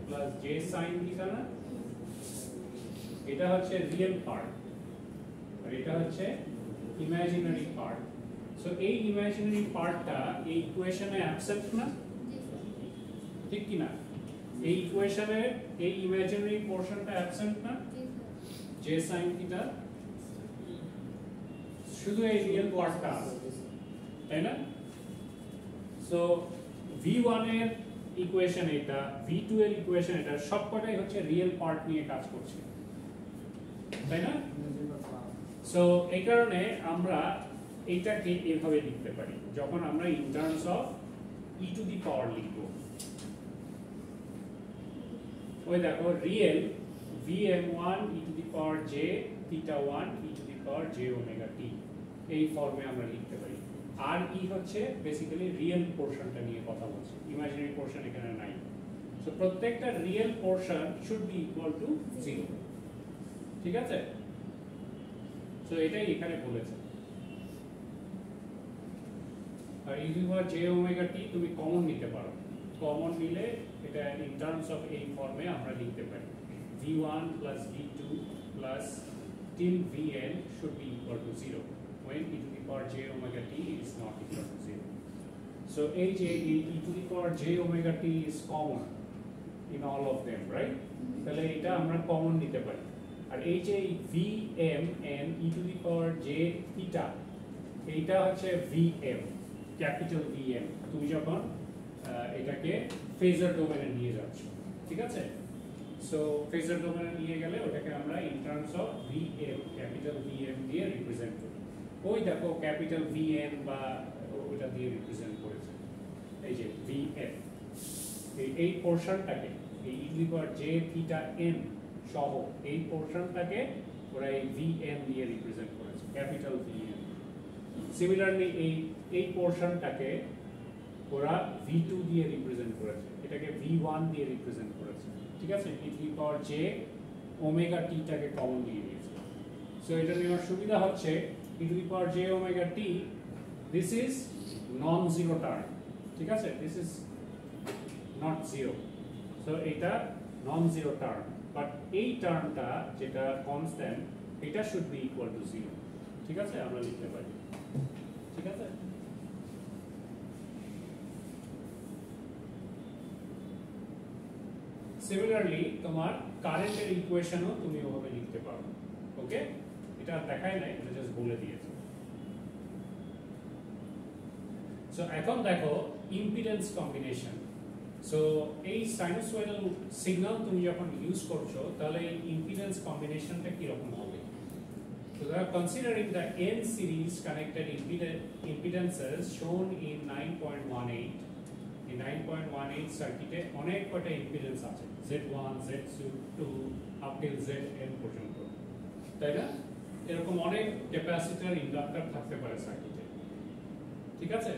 plus j sin theta না এটা হচ্ছে রিয়েল পার্ট আর এটা হচ্ছে ইমাজিনারি পার্ট সো এই ইমাজিনারি পার্টটা এই ইকুয়েশনে অ্যাবসেন্ট না ঠিক কি না এই ইকুয়েশনে এই ইমাজিনারি পোরশনটা অ্যাবসেন্ট না j sin theta শুধু এই রিয়েল পার্টটা তাই না সো v1 এর ইকুয়েশন এটা v2 এর ইকুয়েশন এটা সবকটাই হচ্ছে রিয়েল পার্ট নিয়ে কাজ করছে তাই না সো এই কারণে আমরা এইটাকে এভাবে লিখতে পারি যখন আমরা in terms of e to the power লিখব ওই দেখো real vm1 e to the power j theta 1 e to the power j omega t এই ফর্মে আমরা লিখতে পারি আর ই হচ্ছে বেসিক্যালি রিয়েল পোরশনটা নিয়ে কথা বলছি ইমাজিনারি পোরশন এখানে নাই সো প্রত্যেকটা real portion should be equal to 0 ঠিক আছে সো এটাই এখানে বলেছে আর e to the power j omega t তুমি কমন নিতে পারো কমন নিলে এটা ইন টার্মস অফ এই ফর্মে আমরা লিখতে পারি v1 plus v2 plus till vn should be equal to 0 when e to the power j omega t is not equal to 0. So e to the power j omega t is common in all of them, right? তাহলে এটা আমরা common নিতে পারি আর এই যে vm and e to the power j theta এইটা হচ্ছে vm capital vm তুমি যখন এটাকে ফেজার ডোমেনে নিয়ে যাচ্ছ ঠিক আছে সো ফেজার ডোমেনে নিয়ে গেলে ওটাকে আমরা in terms of vm capital vm দিয়ে রিপ্রেজেন্ট করি ওই দেখো ক্যাপিটাল vn বা ওটা দিয়ে রিপ্রেজেন্ট করেছে এই যে vm এই পোরশনটাকে এই e to the power j theta n সহ এই পোরশনটাকে ওরা এই vm দিয়ে রিপ্রেজেন্ট করেছে ক্যাপিটাল vm সিমিলারলি এই পোরশনটাকে ওরা v2 দিয়ে রিপ্রেজেন্ট করেছে এটাকে v1 দিয়ে রিপ্রেজেন্ট করেছে ঠিক আছে e to the power j omega t টাকে কমন দিয়ে দিয়েছে সো এটা নেওয়ার সুবিধা হচ্ছে e to the power j omega t this is non zero term ঠিক আছে this is not zero so এটা non zero term but এই টার্মটা যেটা কনস্ট্যান্ট এটা should be equal to 0 ঠিক আছে আমরা লিখতে পারি ঠিক আছে সিমিলারলি তোমার কারেন্টের ইকুয়েশনও তুমি ওভাবে লিখতে পারো ওকে এটা দেখায় নাই এটা জাস্ট বলে দিয়েছে সো এখন দেখো ইম্পিডেন্স কম্বিনেশন সো এই সাইনুসয়েডাল সিগন্যাল তুমি যখন ইউজ করছো তাহলে এই ইম্পিডেন্স কম্বিনেশনটা কি রকম হবে so they are considering the n series connected impedances shown in 9.18 in 9.18 সার্কিটে অনেক কয়টা ইম্পিডেন্স আছে z1 z2 up till zn পর্যন্ত তাই না এরকম অনেক ক্যাপাসিটর ইন্ডাক্টর থাকতে পারে সার্কিটে ঠিক আছে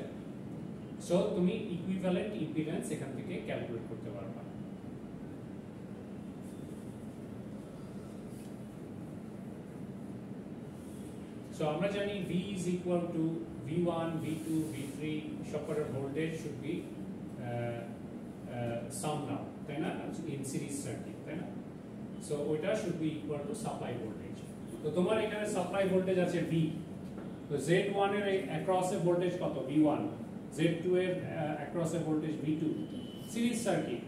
সো তুমি ইকুইভ্যালেন্ট ইম্পিডেন্স এখান থেকে ক্যালকুলেট করতে পারবা সো আমরা জানি v is equal to v1 v2 v3 সবকটার voltage should be summed up তাই না, ইন সিরিজ সার্কিট, তাই না? সো ওইটা should be equal to supply voltage. তো তোমার এখানে সাপ্লাই ভোল্টেজ আছে V, তো Z1 এর অ্যাক্রস এ ভোল্টেজ কত? V1, Z2 এর across A voltage V2, series circuit.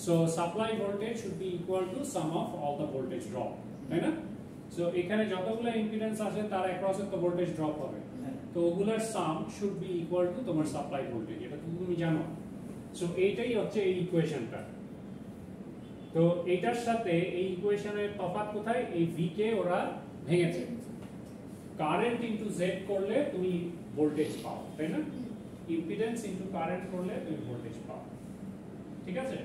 So supply voltage should be equal to some of all the voltage drop, তাই না? সো এখানে যতগুলো ইম্পিডেন্স আছে তার অ্যাক্রস এ তো ভোল্টেজ ড্রপ হবে, তো ওগুলোর সাম শুড বি ইকুয়াল টু তোমার সাপ্লাই ভোল্টেজ, এটা তো তুমি জানো। সো এইটাই হচ্ছে এই ইকুয়েশনটা। তো এইটার সাথে এই ইকুয়েশনের তফাৎ কোথায়? এই V কে ওরা ভেঙেছে, কারেন্ট ইনটু Z করলে তুমি ভোল্টেজ পাও, তাই না? ইম্পিডেন্স ইনটু কারেন্ট করলে তুমি ভোল্টেজ পাও, ঠিক আছে?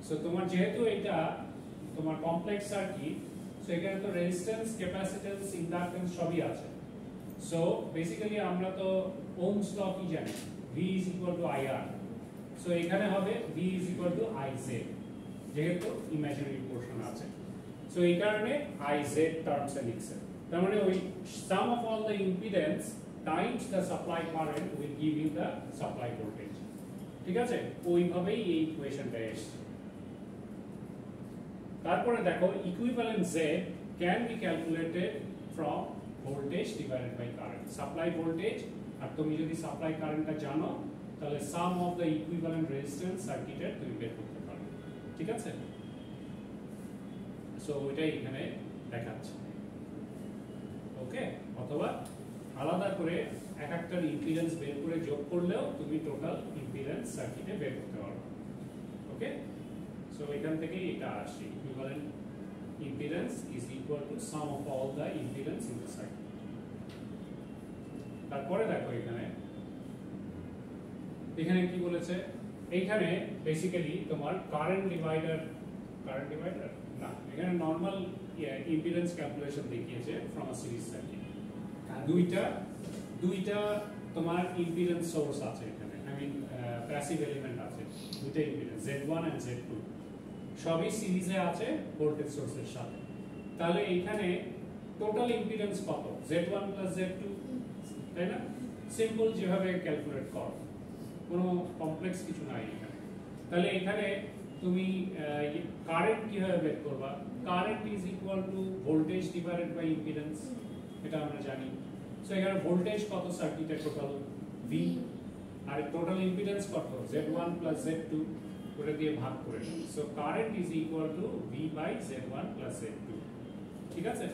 সো তোমার যেহেতু এটা তোমার কমপ্লেক্স সার্কিট, সো এখানে তো রেজিস্ট্যান্স, ক্যাপাসিট্যান্স, ইন্ডাক্ট্যান্স সবই আছে। সো বেসিক্যালি আমরা তো ওহমস ল কি জানি, V is equal to IR। So এখানে হবে V is equal to IZ, যেহেতু ইমাজিনারি পোরশন আছে। সো এই কারণে IZ টার্মস এ লিখছে, তার মানে ওই sum of all the impedance times the supply current will give you the supply voltage, ঠিক আছে? ওইভাবেই এই ইকুয়েশনটা এসেছে। তারপরে দেখো equivalent Z can be calculated from voltage divided by current, supply voltage আর তুমি যদি সাপ্লাই কারেন্টটা জানো তাহলে sum of the equivalent resistance সার্কিটের তুমি বের করতে পারবে, ঠিক আছে? সো ওইটাই এখানে দেখাচ্ছে, ওকে? অথবা আলাদা করে এক একটার ইম্পিডেন্স বের করে যোগ করলেও তুমি টোটাল ইম্পিডেন্স সার্কিটে বের করতে পারবে, ওকে? সো এখান থেকে এটা আসছে, equivalent impedance is equal to some of all the impedance in the circuit. তারপরে দেখো এখানে কি বলেছে, এইখানে বেসিক্যালি তোমার কারেন্ট ডিভাইডার না, এখানে নরমাল ইম্পিডেন্স ক্যালকুলেশন দেখিয়েছে ফ্রম আ সিরিজ সার্কিট। দুইটা তোমার ইম্পিডেন্স সোর্স আছে এখানে, আই মিন প্যাসিভ এলিমেন্ট আছে, দুইটা ইম্পিডেন্স Z1 এন্ড Z2 সবই সিরিজে আছে ভোল্টেজ সোর্সের সাথে। তাহলে এখানে টোটাল ইম্পিডেন্স কত? Z1 Z2, তাই না? সিম্পল যেভাবে ক্যালকুলেট করো, কোনো কমপ্লেক্স কিছু নাই এখানে। তাহলে এখানে তুমি কারেন্ট কিভাবে বের করবা? Current is equal to voltage divided by impedance, এটা আমরা জানি। সো এখানে ভোল্টেজ কত সার্কিটের? টোটাল V, আর টোটাল ইম্পিডেন্স কত? Z1 Z2, ওটা দিয়ে ভাগ করে নাও। So current is equal to V by Z1 Z2, ঠিক আছে?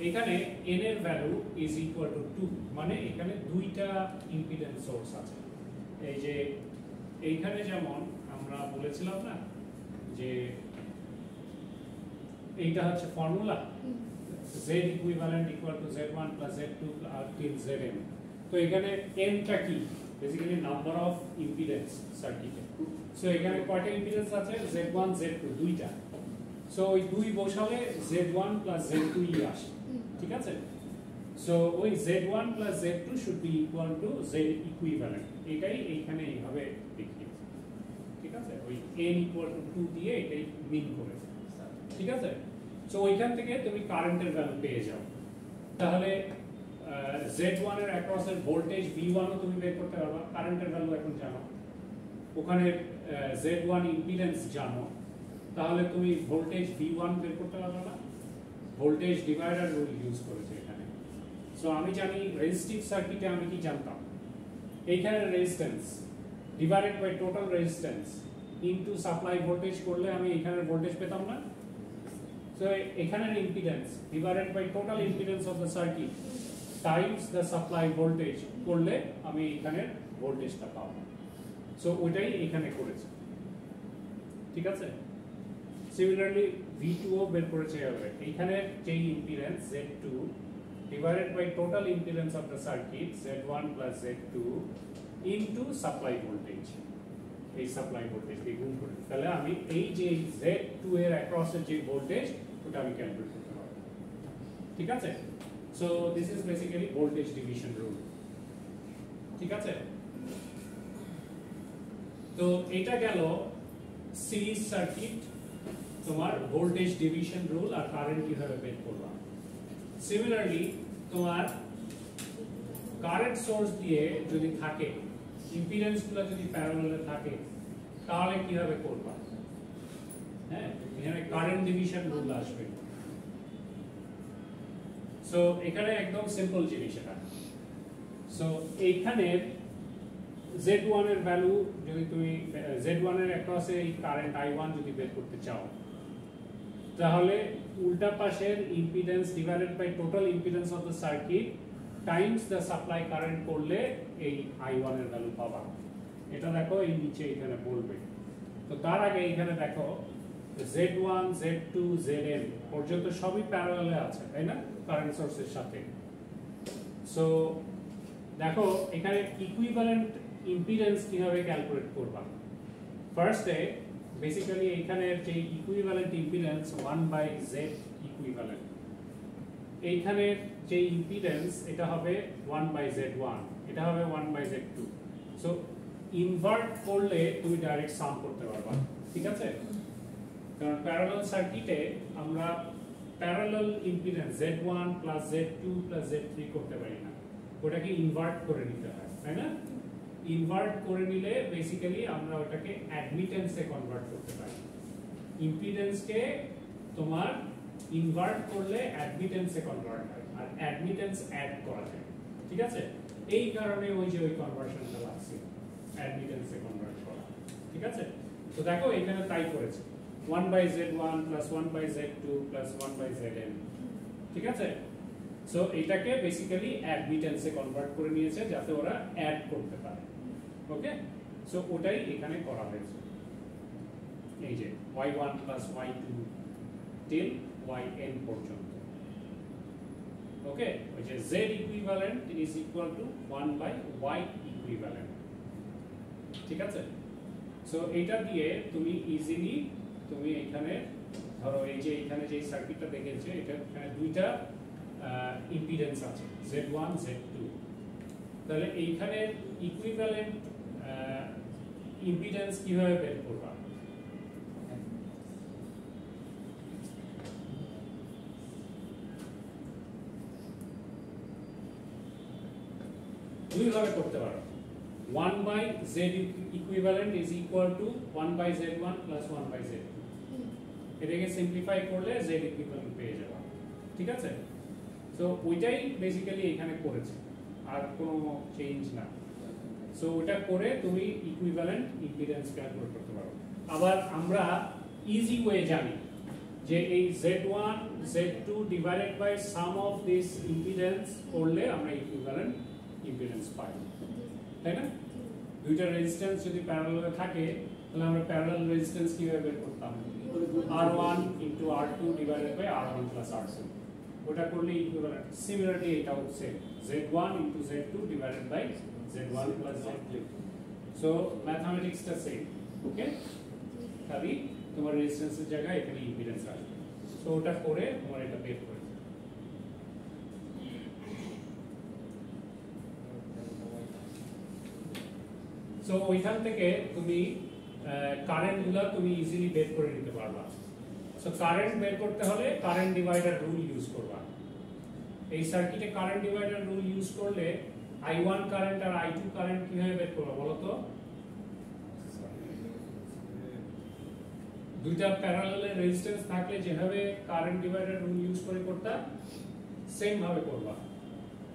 এখানে n এর ভ্যালু ইজ ইকুয়াল টু 2, মানে এখানে দুইটা ইম্পিডেন্স সোর্স আছে। এই যে এইখানে যেমন আমরা বলেছিলাম না যে এইটা হচ্ছে formula Z equivalent equal to Z1 Z2 আর till Zn। তো এখানে n টা কি? বেসিক্যালি নাম্বার অফ ইম্পিডেন্স সার্কিটে। সো এখানে কয়টা ইম্পিডেন্স আছে? Z1 Z2 দুইটা। সো ওই দুই বসালে Z1 Z2 ই আসে, ঠিক আছে? সো ওই Z1 Z2 should be equal two Z equivalent, এটাই এইখানে এইভাবে দেখিয়েছে, ঠিক আছে? ওই n ইকুয়াল টু 2 দিয়ে এটাই মিন করেছে, ঠিক আছে? সো ওইখান থেকে তুমি কারেন্টের ভ্যালু পেয়ে যাও। তাহলে Z1 এর অ্যাক্রস এর ভোল্টেজ V1 ও তুমি বের করতে পারবা, কারেন্টের ভ্যালু এখন জানো। ওখানে Z1 ইম্পিডেন্স জানো, তাহলে তুমি ভোল্টেজ V1 বের করতে পারবে না? ভোল্টেজ ডিভাইডার রুল ইউজ করেছে এখানে। সো আমি জানি রেজিস্টিভ সার্কিটে আমি কি জানতাম, এইখানে resistance divided by total resistance into supply voltage করলে আমি এখানের ভোল্টেজ পেতাম না? সো এখানের impedance divided by total impedance of the circuit times the supply voltage করলে আমি এখানের ভোল্টেজটা পাবো। সো ওইটাই এখানে করেছে, ঠিক আছে? সিমিলারলি V2 ও বের করেছে এভাবে, এখানে যে impedance Z2 divided by total impedance of the circuit Z1 plus Z2 into supply voltage, এই সাপ্লাই ভোল্টেজ দিয়ে গুণ করে তাহলে আমি এই যে Z2 এর অ্যাক্রস এর যে ভোল্টেজ ওটা আমি ক্যালকুলেট করতে পারবো, ঠিক আছে? So this is basically voltage division rule, ঠিক আছে? তো এটা গেল সিরিজ সার্কিট, তোমার ভোল্টেজ ডিভিশন রুল আর কারেন্ট কিভাবে বের করবা। সিমিলারলি তোমার কারেন্ট সোর্স দিয়ে যদি থাকে, ইম্পিডেন্স গুলো যদি প্যারালালে থাকে, তাহলে কিভাবে করবা? হ্যাঁ, এখানে কারেন্ট ডিভিশন রুল আসবে। সো এখানে একদম সিম্পল জিনিস এটা। সো এইখানে Z1 এর ভ্যালু যদি তুমি Z1 এর অ্যাক্রসে এই কারেন্ট I1 যদি বের করতে চাও, তাহলে উল্টা পাশের impedance divided by total impedance of the circuit times the supply current করলে এই I1 এর ভ্যালু পাবা। এটা দেখো এই নিচে এখানে বলবে। তো তার আগে এখানে দেখো Z1, Z2, Zn পর্যন্ত সবই প্যারালালে আছে, তাই না, কারেন্ট সোর্সের সাথে। সো দেখো এখানে ইকুইভ্যালেন্ট ইম্পিডেন্স কিভাবে ক্যালকুলেট করবা। ফার্স্টে বেসিক্যালি এখানে যে ইকুইভ্যালেন্ট ইম্পিডেন্স 1/Z ইকুইভ্যালেন্ট, এইখানে যে ইম্পিডেন্স এটা হবে 1/Z1, এটা হবে 1/Z2। সো ইনভার্ট করলে তুমি ডাইরেক্ট সাম করতে পারবা, ঠিক আছে? কারণ প্যারালাল সার্কিটে আমরা parallel impedance Z1 plus Z2 plus Z3 করতে পারি না, ওটাকে ইনভার্ট করে নিতে হয়, তাই না? ইনভার্ট করে নিলে বেসিক্যালি আমরা ওটাকে অ্যাডমিটেন্সে কনভার্ট করতে পারি। ইম্পিডেন্সকে তোমার ইনভার্ট করলে অ্যাডমিটেন্সে কনভার্ট হয়, আর অ্যাডমিটেন্স অ্যাড করা যায়, ঠিক আছে? এই কারণে ওই যে ওই কনভার্সনটা লাগছে, অ্যাডমিটেন্সে কনভার্ট করা, ঠিক আছে? তো দেখো এখানে তাই করেছে, 1/Z1 plus 1/Z2 plus 1/Zn, ঠিক আছে? সো এটাকে বেসিক্যালি অ্যাডমিটেন্সে কনভার্ট করে নিয়েছে যাতে ওরা অ্যাড করতে পারে। ওকে, সো ওটাই এখানে করা হয়েছে। এই যে y1 plus y2 till yn পর্যন্ত। ওকে, ওই যে z equivalent is equal two 1/y equivalent, ঠিক আছে? সো এটা দিয়ে তুমি ইজিলি তুমি এখানে ধরো এই যে এখানে যে সার্কিটটা দেখেছে, এটা এখানে দুইটা ইম্পিডেন্স আছে Z1 Z2, তাহলে এইখানে ইকুইভ্যালেন্ট ইম্পিডেন্স কিভাবে বের করবা? দুইভাবে করতে পারো। 1/Z equivalent is equal two 1/Z1 plus 1/Z2, এটাকে সিম্পলিফাই করলে Z ইকুইভ্যালেন্ট পেয়ে যাবে, ঠিক আছে? সো ওইটাই বেসিক্যালি এখানে করেছে, আর কোনো চেঞ্জ না। সো ওটা করে তুমি ইকুইভ্যালেন্ট ইম্পিডেন্স ক্যালকুলেট করতে পারো। আবার আমরা ইজি ওয়ে জানি যে এই Z1 Z2 divided by sum of this impedance করলে আমরা ইকুইভ্যালেন্ট ইম্পিডেন্স পাই, তাই না? দুইটা রেজিস্ট্যান্স যদি প্যারালালে থাকে তাহলে আমরা প্যারালাল রেজিস্ট্যান্স কিভাবে বের করতাম? R1 into R2 divided by R1 plus R2, ওটা করলে ইকুইভ্যালেন্ট। সিমিলারলি এটাও same, Z1 into Z2 divided by Z1 plus Z2। So ম্যাথমেটিক্সটা সেম, ওকে? খালি তোমার রেজিস্ট্যান্সের জায়গায় এখানে ইম্পিডেন্স আসবে। সো ওটা করে তোমার এটা বের করে সো ওইখান থেকে তুমি কারেন্টগুলো তুমি ইজিলি বের করে নিতে পারবা। সো কারেন্ট বের করতে হলে কারেন্ট ডিভাইডার রুল ইউজ করবা। এই সার্কিটে কারেন্ট ডিভাইডার রুল ইউজ করলে I1 কারেন্ট আর I2 কারেন্ট কিভাবে বের করবা বলো তো? দুইটা প্যারালালে রেজিস্ট্যান্স থাকলে যেভাবে কারেন্ট ডিভাইডার রুল ইউজ করে করতা সেম ভাবে করবা।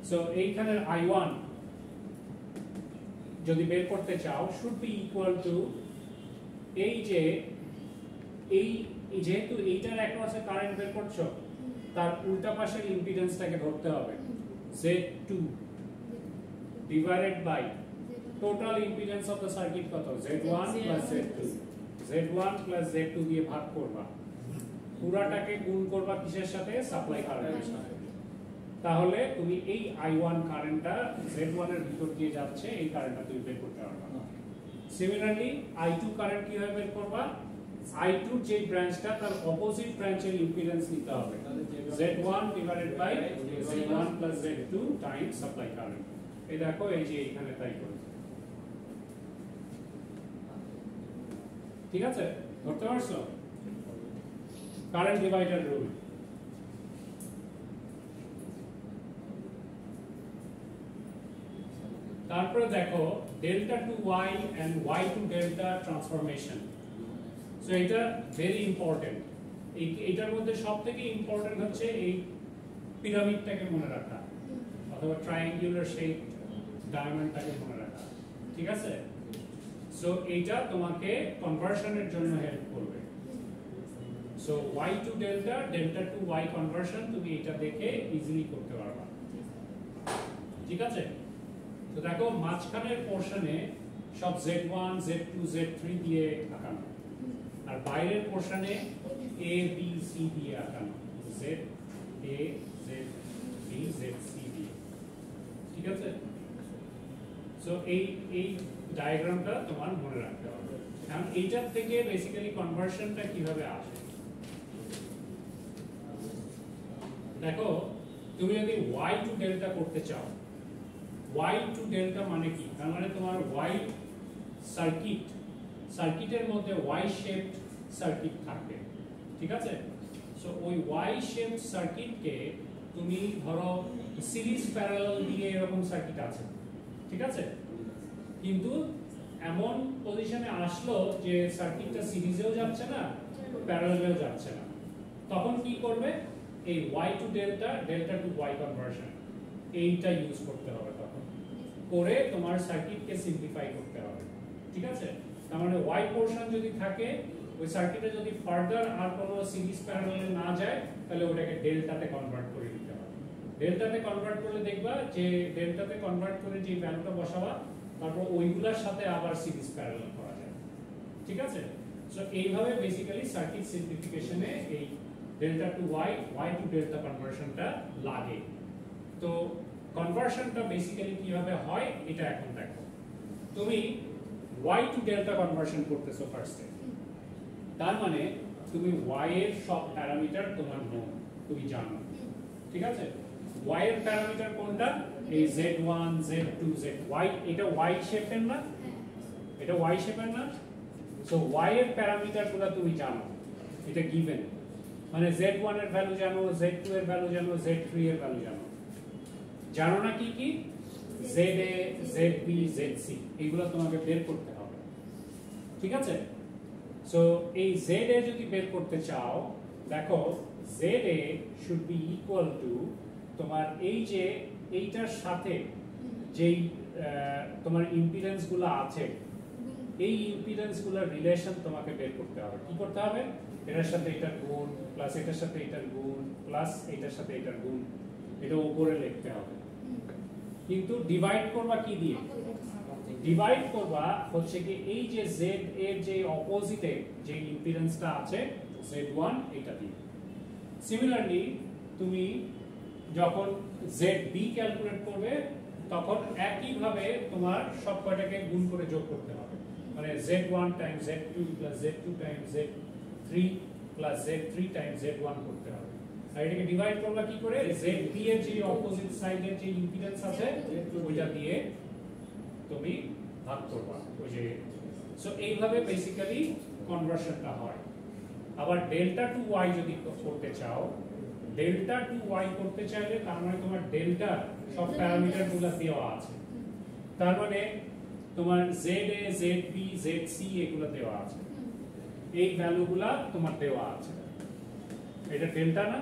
সো এইখানে I1 যদি বের করতে চাও শুড বি ইকুয়াল টু এই যে এই যেহেতু এইটার অ্যাক্রসে কারেন্ট বের করছো তার উল্টা পাশের ইম্পিডেন্সটাকে ধরতে হবে, Z2 divided by total impedance of the circuit কত? Z1 plus Z2, Z1 plus Z2 দিয়ে ভাগ করবা, পুরাটাকে গুণ করবা কিসের সাথে? সাপ্লাই কারেন্টের সাথে। তাহলে তুমি এই I1 কারেন্টটা Z1 এর ভিতর দিয়ে যাচ্ছে, এই কারেন্টটা তুমি বের করতে পারবা। সিমিলারলি I2 কারেন্ট কিভাবে বের করবা? I2 যে ব্রাঞ্চটা তার অপোজিট ব্রাঞ্চের ইম্পিডেন্স নিতে হবে, Z1 divided by Z1 plus Z2 times supply current. এই দেখো এই যে এখানে তাই করেছে, ঠিক আছে? ধরতে পারছো? Current divider rule. তারপরে দেখো delta to y and y to delta transformation. So এটা very important. এটার মধ্যে সবথেকে ইম্পর্টেন্ট হচ্ছে এই পিরামিডটাকে মনে রাখা অথবা ট্রায়াঙ্গুলার শেপ ডায়মন্ডটাকে মনে রাখা, ঠিক আছে? সো এইটা তোমাকে কনভার্সনের জন্য হেল্প করবে। So y to delta, delta to y conversion তুমি এটা দেখে ইজিলি করতে পারবা, ঠিক আছে? তো দেখো মাঝখানের পোরশনে সব z1 z2 z3 দিয়ে আঁকানো, আর বাইরের পোরশনে a b c দিয়ে আঁকানো, z a z b z c দিয়ে, ঠিক আছে? সো এই ডায়াগ্রামটা তোমার মনে রাখতে হবে। এখন এইটার থেকে বেসিক্যালি কনভার্সনটা কিভাবে আসে দেখো, তুমি যদি y to delta করতে চাও, y to delta মানে কি? তার মানে তোমার y সার্কিটের মধ্যে y shaped সার্কিট থাকবে, ঠিক আছে? সো ওই y shaped সার্কিটকে তুমি ধরো সিরিজ প্যারালাল দিয়ে এরকম সার্কিট আছে, ঠিক আছে? কিন্তু এমন পজিশনে আসলো যে সার্কিটটা সিরিজেও যাচ্ছে না প্যারালালেও যাচ্ছে না, তখন কি করবে? এই y to delta, delta to y conversion এইটা ইউজ করতে হবে, তখন করে তোমার সার্কিটকে সিম্পলিফাই করতে হবে, ঠিক আছে? তার মানে y পোরশন যদি থাকে ওই সার্কিটে যদি ফার্দার আর কোনো সিরিজ প্যারালালে না যায় তাহলে ওটাকে ডেল্টাতে কনভার্ট করে দিতে হবে। ডেল্টাতে কনভার্ট করলে দেখবা যে ডেল্টাতে কনভার্ট করে যে ভ্যালুটা বসাবা তারপর ওইগুলোর সাথে আবার সিরিজ প্যারালাল করা যায়, ঠিক আছে? সো এইভাবে বেসিক্যালি সার্কিট সিম্পলিফিকেশনে এই delta to y to delta কনভার্সনটা লাগে। তো কনভার্সনটা বেসিক্যালি কিভাবে হয় এটা এখন দেখো। তুমি y টু ডেল্টা কনভার্সন করতেছো ফার্স্টে, তার মানে তুমি y এর সব প্যারামিটার তোমার নোন, তুমি জানো, ঠিক আছে? y এর প্যারামিটার কোনটা? এই z1 z2 zy, এটা y শেপের না, এটা y শেপের না। সো y এর প্যারামিটারগুলো তুমি জানো, এটা গিভেন, মানে z1 এর ভ্যালু জানো, z2 এর ভ্যালু জানো, z3 এর ভ্যালু জানো। জানো না কি কি? za zb zc, এগুলো তোমাকে বের করতে হবে, ঠিক আছে? সো এই za যদি বের করতে চাও, দেখো za should be equal two তোমার এই যে এইটার সাথে যেই তোমার ইম্পিডেন্স গুলো আছে, এই ইম্পিডেন্স গুলোর রিলেশন তোমাকে বের করতে হবে। কি করতে হবে? এটার সাথে এটার গুণ প্লাস এটার সাথে এটার গুণ প্লাস এটার সাথে এটার গুণ, এটা উপরে লিখতে হবে। কিন্তু ডিভাইড করবা কি দিয়ে? ডিভাইড করবা হচ্ছে কি এই যে z এর যে অপোজিটে যে ইম্পিডেন্সটা আছে z1 এটা দিয়ে। সিমিলারলি তুমি যখন zb ক্যালকুলেট করবে তখন একই ভাবে তোমার সব কয়টাকে গুণ করে যোগ করতে হবে, মানে z1 Times z2 plus z2 Times z3 plus z3 Times z1 করতে হবে। আর এটাকে ডিভাইড করবা কি করে? zb এর যে অপোজিট সাইডের যে ইম্পিডেন্স আছে ওইটা দিয়ে তুমি ভাগ করবা ওই যে। সো এইভাবে বেসিক্যালি কনভার্সনটা হয়। আবার ডেল্টা টু y যদি করতে চাও, ডেল্টা টু y করতে চাইলে তার মানে তোমার ডেল্টা সব প্যারামিটারগুলো দেওয়া আছে, তার মানে তোমার za zb zc এগুলো দেওয়া আছে, এই ভ্যালুগুলা তোমার দেওয়া আছে। এটা ডেল্টা না?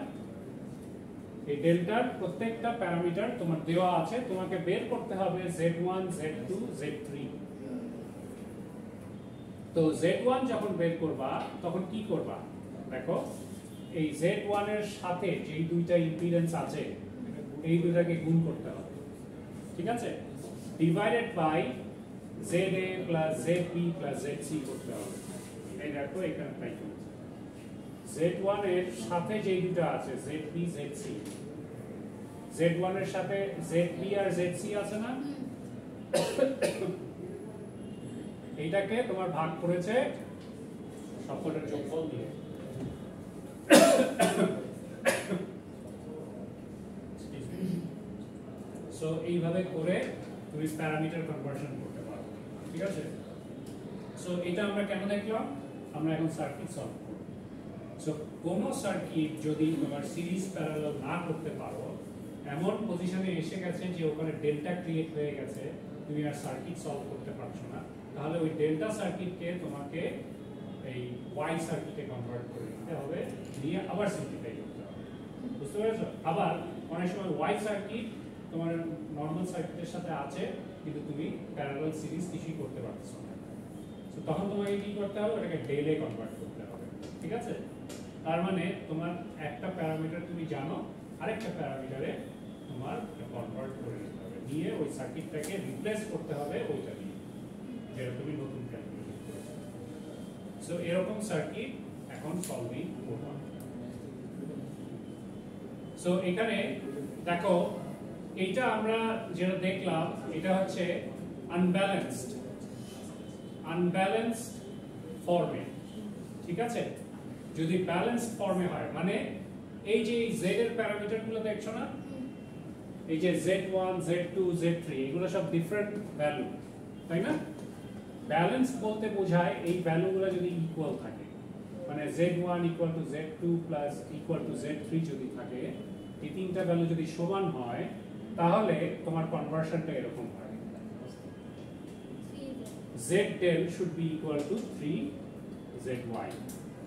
এই ডেল্টার প্রত্যেকটা প্যারামিটার তোমার দেওয়া আছে, তোমাকে বের করতে হবে z1 z2 z3। তো z1 যখন বের করবা তখন কি করবা? দেখো এই z1 এর সাথে যেই দুইটা ইম্পিডেন্স আছে এই দুইটাকে গুণ করতে হবে, ঠিক আছে? Divided by za plus zb plus zc করতে হবে। এই দেখো এখানে তাই করছি, z1 এর সাথে যেই দুটো আছে zb zc, z1 এর সাথে zb আর zc আছে না, এইটাকে তোমার ভাগ করেছে সবকটার যোগফল দিয়ে। সো এইভাবে করে তুমি প্যারামিটার কনভার্সন করতে পারো, ঠিক আছে? সো এটা আমরা কেন দেখলাম? আমরা এখন সার্কিট সলভ করব। সো কোন সার্কিট যদি তোমার সিরিজ প্যারালাল না করতে পারো, এমন পজিশনে এসে গেছে যে ওখানে ডেল্টা ক্রিয়েট হয়ে গেছে তুমি আর সার্কিট সলভ করতে পারছো না, তাহলে ওই ডেল্টা সার্কিটকে তোমাকে এই ওয়াই সার্কিটে কনভার্ট করে নিতে হবে, নিয়ে আবার সিম্পলিফাই করতে হবে। বুঝতে পেরেছো? আবার অনেক সময় ওয়াই সার্কিট তোমার নর্মাল সার্কিটের সাথে আছে, কিন্তু তুমি প্যারালাল সিরিজ কিছুই করতে পারছো না, তো তখন তোমাকে কি করতে হবে, ওটাকে ডেলে কনভার্ট করতে হবে। ঠিক আছে? তার মানে তোমার একটা প্যারামিটার তুমি জানো, আরেকটা প্যারামিটারে তোমার কনভার্ট করে নিতে হবে, নিয়ে ওই সার্কিটটাকে রিপ্লেস করতে হবে ওইটা দিয়ে, যেটা তুমি নতুন ক্যালকুলেশন করেছো। সো এরকম সার্কিট এখন সলভিং করব। সো এখানে দেখো, এইটা আমরা যেটা দেখলাম এটা হচ্ছে আনব্যালেন্সড ফর্মে। ঠিক আছে? যদি ব্যালেন্সড ফর্মে হয়, মানে এই যে z এর প্যারামিটার গুলো দেখছো না, এই যে z1 z2 z3 এগুলো সব ডিফারেন্ট ভ্যালু, তাই না? ব্যালেন্স বলতে বোঝায় এই ভ্যালুগুলো যদি ইকুয়াল থাকে, মানে z1 equal to z2 plus equal to z3 যদি থাকে, এই তিনটা ভ্যালু যদি সমান হয়, তাহলে তোমার কনভার্সনটা এরকম হয়, z del should be equal to 3zy।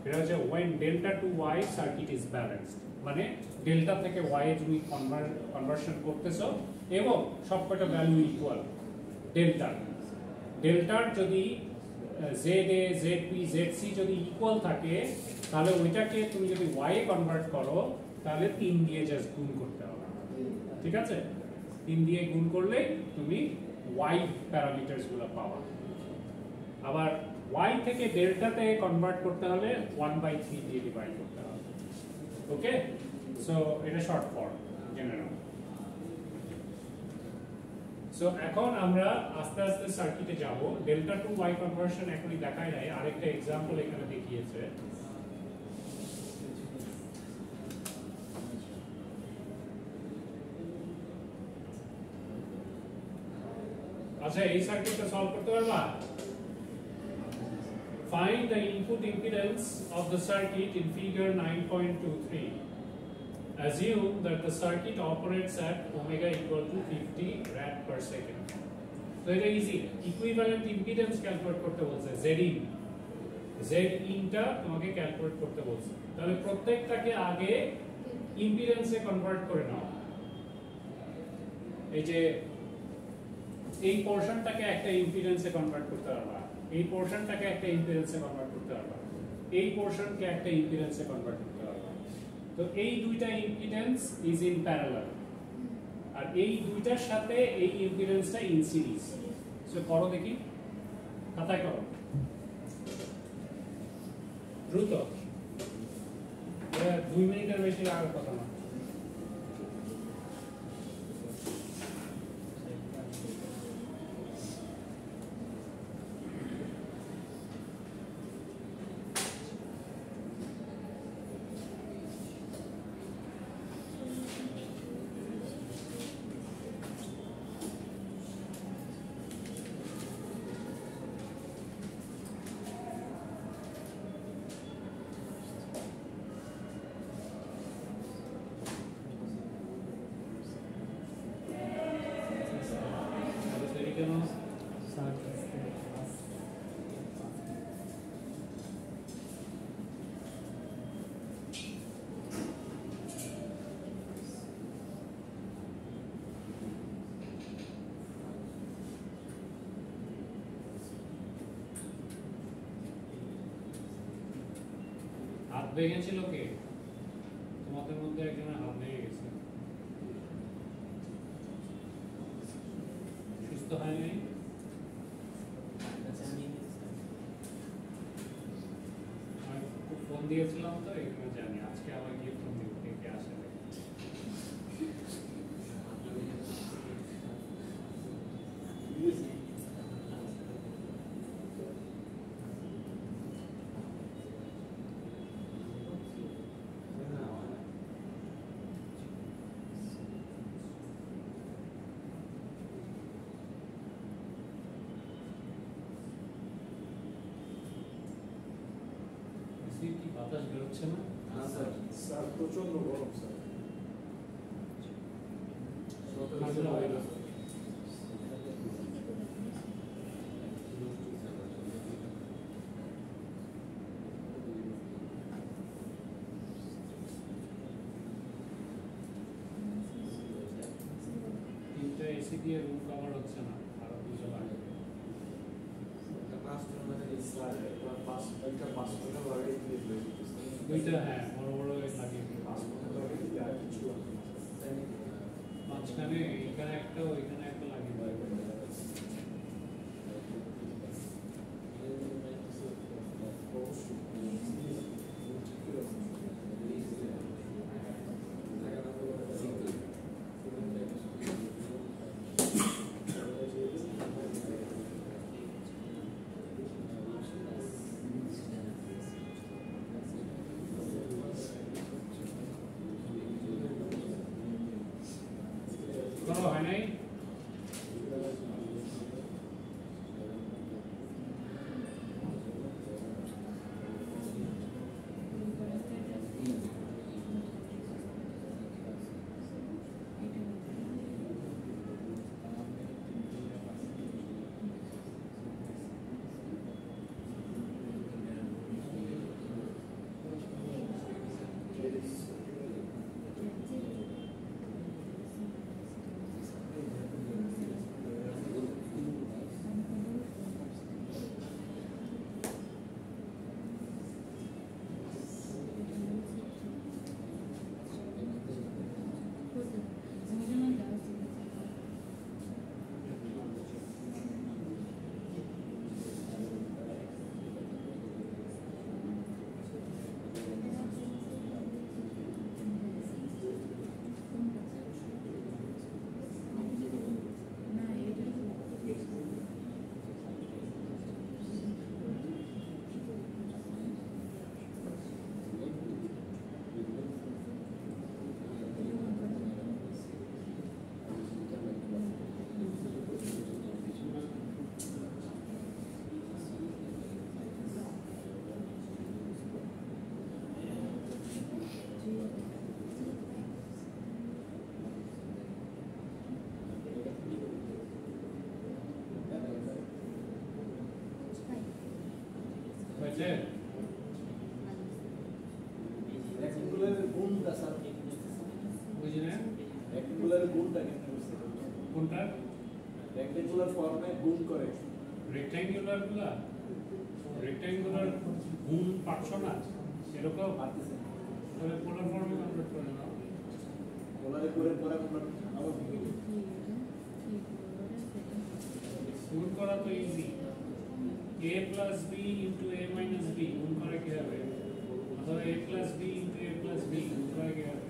এটা হচ্ছে when delta to y circuit is balanced, মানে ডেল্টা থেকে y এ তুমি কনভার্সন করতেছো এবং সবকটা ভ্যালু ইকুয়াল। ডেল্টার যদি z a z b z c যদি ইকুয়াল থাকে, তাহলে ওইটাকে তুমি যদি y এ কনভার্ট করো, তাহলে 3 দিয়ে জাস্ট গুণ করতে হবে। ঠিক আছে? 3 দিয়ে গুণ করলে তুমি y প্যারামিটারস গুলো পাবা। আবার y থেকে ডেল্টাতে কনভার্ট করতে হলে 1/3 দিয়ে ডিভাইড করতে হবে। ওকে? সো এটা শর্ট ফর্ম জেনে নাও। সো এখন আমরা আস্তে আস্তে সার্কিটে যাব। ডেল্টা টু y কনভার্সন এখনই দেখাই নাই, আরেকটা एग्जांपल এখানে দেখিয়েছে। আচ্ছা, এই সার্কিটটা সলভ করতে পারবা? Find the input impedance of the circuit in figure 9.23. Assume that the circuit operates at omega equal to 50 rad per second. So it is easy. Equivalent impedance calculate করতে বলছে, Zin। Zin টা তোমাকে calculate করতে বলছে। তাহলে প্রত্যেকটাকে আগে ইম্পিডেন্সে convert করে নাও। এই যে এই পোরশনটাকে একটা ইম্পিডেন্সে কনভার্ট করতে পারবা, এই পোরশনটাকে একটা ইম্পিডেন্সে কনভার্ট করতে পারবা, এই পোরশনকে একটা ইম্পিডেন্সে কনভার্ট করতে পারবা। তো এই দুইটা ইম্পিডেন্স ইজ ইন প্যারালাল, আর এই দুইটার সাথে এই ইম্পিডেন্সটা ইন সিরিজ। সো করো দেখি, খাতায় করো দ্রুত, 2 মিনিটের বেশি লাগার কথা না। হাত ভেঙেছিল কে? তোমাদের মধ্যে একজনের হাত ভেঙে গেছে, সুস্থ হয় নাই? আমি ফোন দিয়েছিলাম তো, এখানে জানি আজকে আবার গিয়ে ফোন দিব কে আসে। কি বাতাস বেরোচ্ছে না? হ্যাঁ স্যার, স্যার প্রচন্ড গরম স্যার। ঠান্ডা হয়ে গেছে। এসি দিয়ে রুম কভার হচ্ছে না, আরো কিছু লাগবে। দুইটা হ্যাঁ বড় বড় লাগিয়ে দিই। মাঝখানে এখানে একটা ওইখানে একটা লাগিয়ে দেয়। করো হয় নাই? হয়েছে? বুঝি না? কোনটা? রেক্ট্যাঙ্গুলার গুলা? রেক্ট্যাঙ্গুলার গুণ পাচ্ছো না? এরকম? তাহলে পোলার ফর্মে কনভার্ট করে নাও। গুণ করা তো easy. a plus b into a minus b গুণ করে কি হবে? অথবা a plus b into a plus b গুণ করে কি হবে?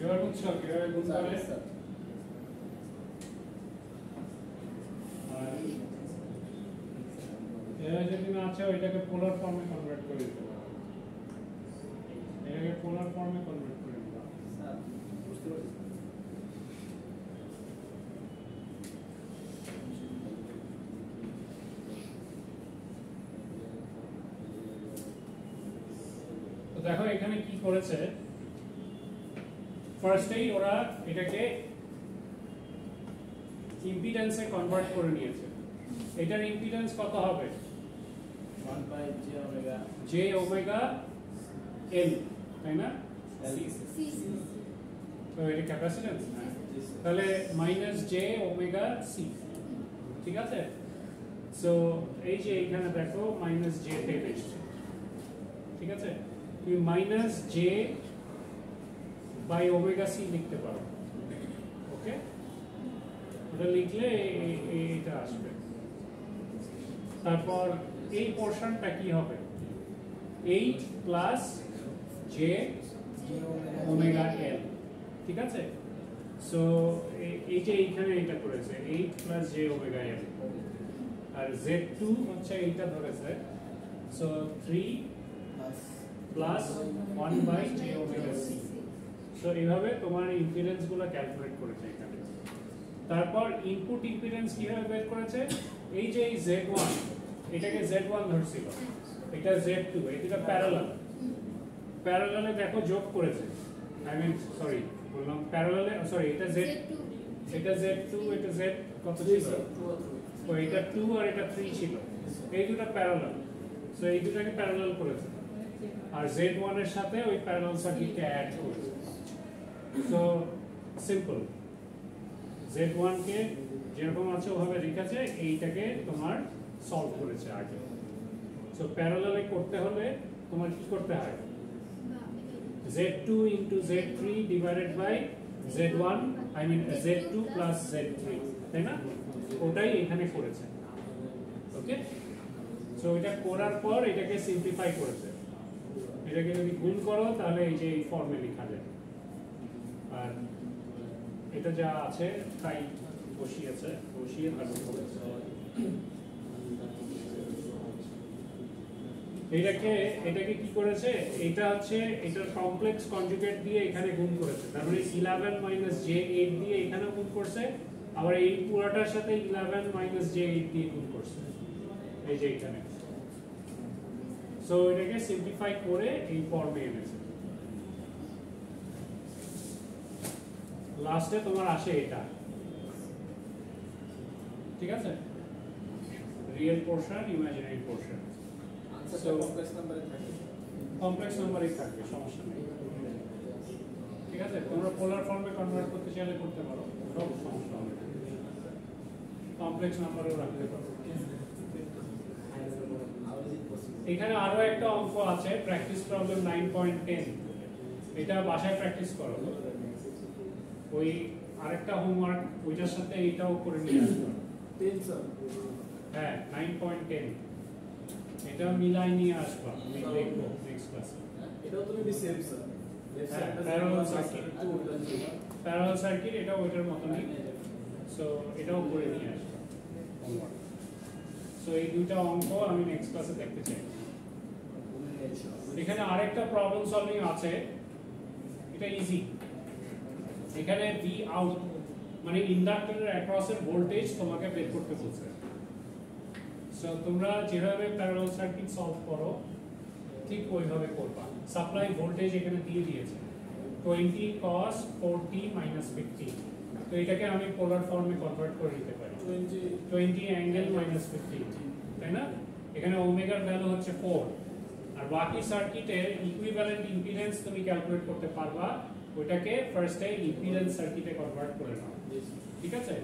এবার বুঝছো কিভাবে গুণ করে? এরা যদি না আছে ওইটাকে পোলার ফর্মে কনভার্ট করে দিতে পারো। এটাকে পোলার ফর্মে কনভার্ট করে দিতে পারো। বুঝতে পারছি। তো দেখো এখানে কি করেছে, ফার্স্টেই ওরা এটাকে ইম্পিডেন্সে কনভার্ট করে নিয়েছে। এটার ইম্পিডেন্স কত হবে? 1 by j omega j omega l, তাই না? তো এটা ক্যাপাসিট্যান্স, তাহলে মাইনাস জে ওমেগা সি, ঠিক আছে? সো এই যে এখানে দেখো মাইনাস জে টেন এসছে, ঠিক আছে? তুমি minus J by omega C লিখতে পারো, ওকে? ওটা লিখলে এইটা আসবে। তারপর এই পোর্শনটা কি হবে? 8 প্লাস জে ওমেগা এল, ঠিক আছে? সো এই যে এইখানে এটা করেছে 8 প্লাস জে ওমেগা এল, আর z2 হচ্ছে এইটা ধরেছে, so 3 plus 1 by J omega C. So এইভাবে তোমার ইম্পিডেন্স গুলো ক্যালকুলেট করেছে এখানে। তারপর ইনপুট ইম্পিডেন্স কিভাবে বের করেছে? এই যে এই z1, এটাকে z1 ধরছিল, এটা z2, এটা প্যারালাল। প্যারালালে দেখো যোগ করেছে, আই মিন সরি বললাম প্যারালালে, সরি এটা z2, এটা z2, এটা z কত ছিল? তো এটা 2 আর এটা 3 ছিল, এই দুটো প্যারালাল। সো এই দুটোকে প্যারালাল করেছে, আর z1 এর সাথে ওই প্যারালাল সার্কিটকে অ্যাড করেছে। সো সিম্পল, z1 কে যেরকম আছে ওভাবে রেখেছে, এইটাকে তোমার সলভ করেছে আগে। সো প্যারালালে করতে হলে তোমার কি করতে হয়? z2 into z3 divided by z1, I mean z2 plus z3, তাই না? ওটাই এখানে করেছে, ওকে? সো এটা করার পর এটাকে সিম্পলিফাই করেছে। এটাকে যদি গুণ করো তাহলে এই যে এই ফর্মে লেখা যায়, আর এটা যা আছে তাই বসিয়ে তারপর করেছে। এটাকে কি করেছে? এটা হচ্ছে এটার কমপ্লেক্স কনজুগেট দিয়ে এখানে গুণ করেছে, তার মানে 11 মাইনাস j8 দিয়ে এখানেও গুণ করছে, আবার এই পুরোটার সাথে 11 মাইনাস j8 দিয়ে গুণ করছে এই যে এখানে। সো এটাকে সিম্পলিফাই করে এই ফর্মে এনেছে। লাস্টে তোমার আসে এটা, ঠিক আছে? Real portion, imaginary portion. আনসারটা কমপ্লেক্স নাম্বারে থাকে, কমপ্লেক্স নাম্বারই থাকবে, সমস্যা নেই, ঠিক আছে? তোমরা পোলার ফর্মে কনভার্ট করতে চাইলে করতে পারো, কোনো সমস্যা হবে না। কমপ্লেক্স নাম্বারও রাখতে পারো। এখানে আরো একটা অঙ্ক আছে, প্র্যাকটিস প্রবলেম 9.10, এটা বাসায় প্র্যাকটিস করো। ওই আরেকটা হোমওয়ার্ক ওইটার সাথে এটাও করে নিয়ে আসবে। 10 স্যার, হ্যাঁ 9.10, এটা মিলাই নিয়ে আসবা, আমি দেখবো নেক্সট ক্লাসে। এটাও তুমি বি same sir. Parallel circuit, parallel circuit এটা ওইটার মতনই। সো এটাও করে নিয়ে আসবা হোমওয়ার্ক। সো এই দুইটা অঙ্ক আমি নেক্সট ক্লাসে দেখতে চাই। এখানে আরেকটা প্রবলেম সলভিং আছে, এটা ইজি। এখানে ভি আউট মানে ইন্ডাক্টরের অ্যাক্রস এর ভোল্টেজ তোমাকে বের করতে বলছে। সো তোমরা যেভাবে প্যারালাল সার্কিট সলভ করো ঠিক ওইভাবে করবা। সাপ্লাই ভোল্টেজ এখানে দিয়ে দিয়েছে 20 cos 4t minus 15, তো এটাকে আমি পোলার ফর্মে কনভার্ট করে নিতে পারি 20 অ্যাঙ্গেল মাইনাস 15, তাই না? এখানে ওমেগার ভ্যালু হচ্ছে 4, আর বাকি সার্কিটের ইকুইভ্যালেন্ট ইম্পিডেন্স তুমি ক্যালকুলেট করতে পারবা, ওইটাকে ফার্স্টে ইম্পিডেন্স সার্কিটে কনভার্ট করে নাও, ঠিক আছে?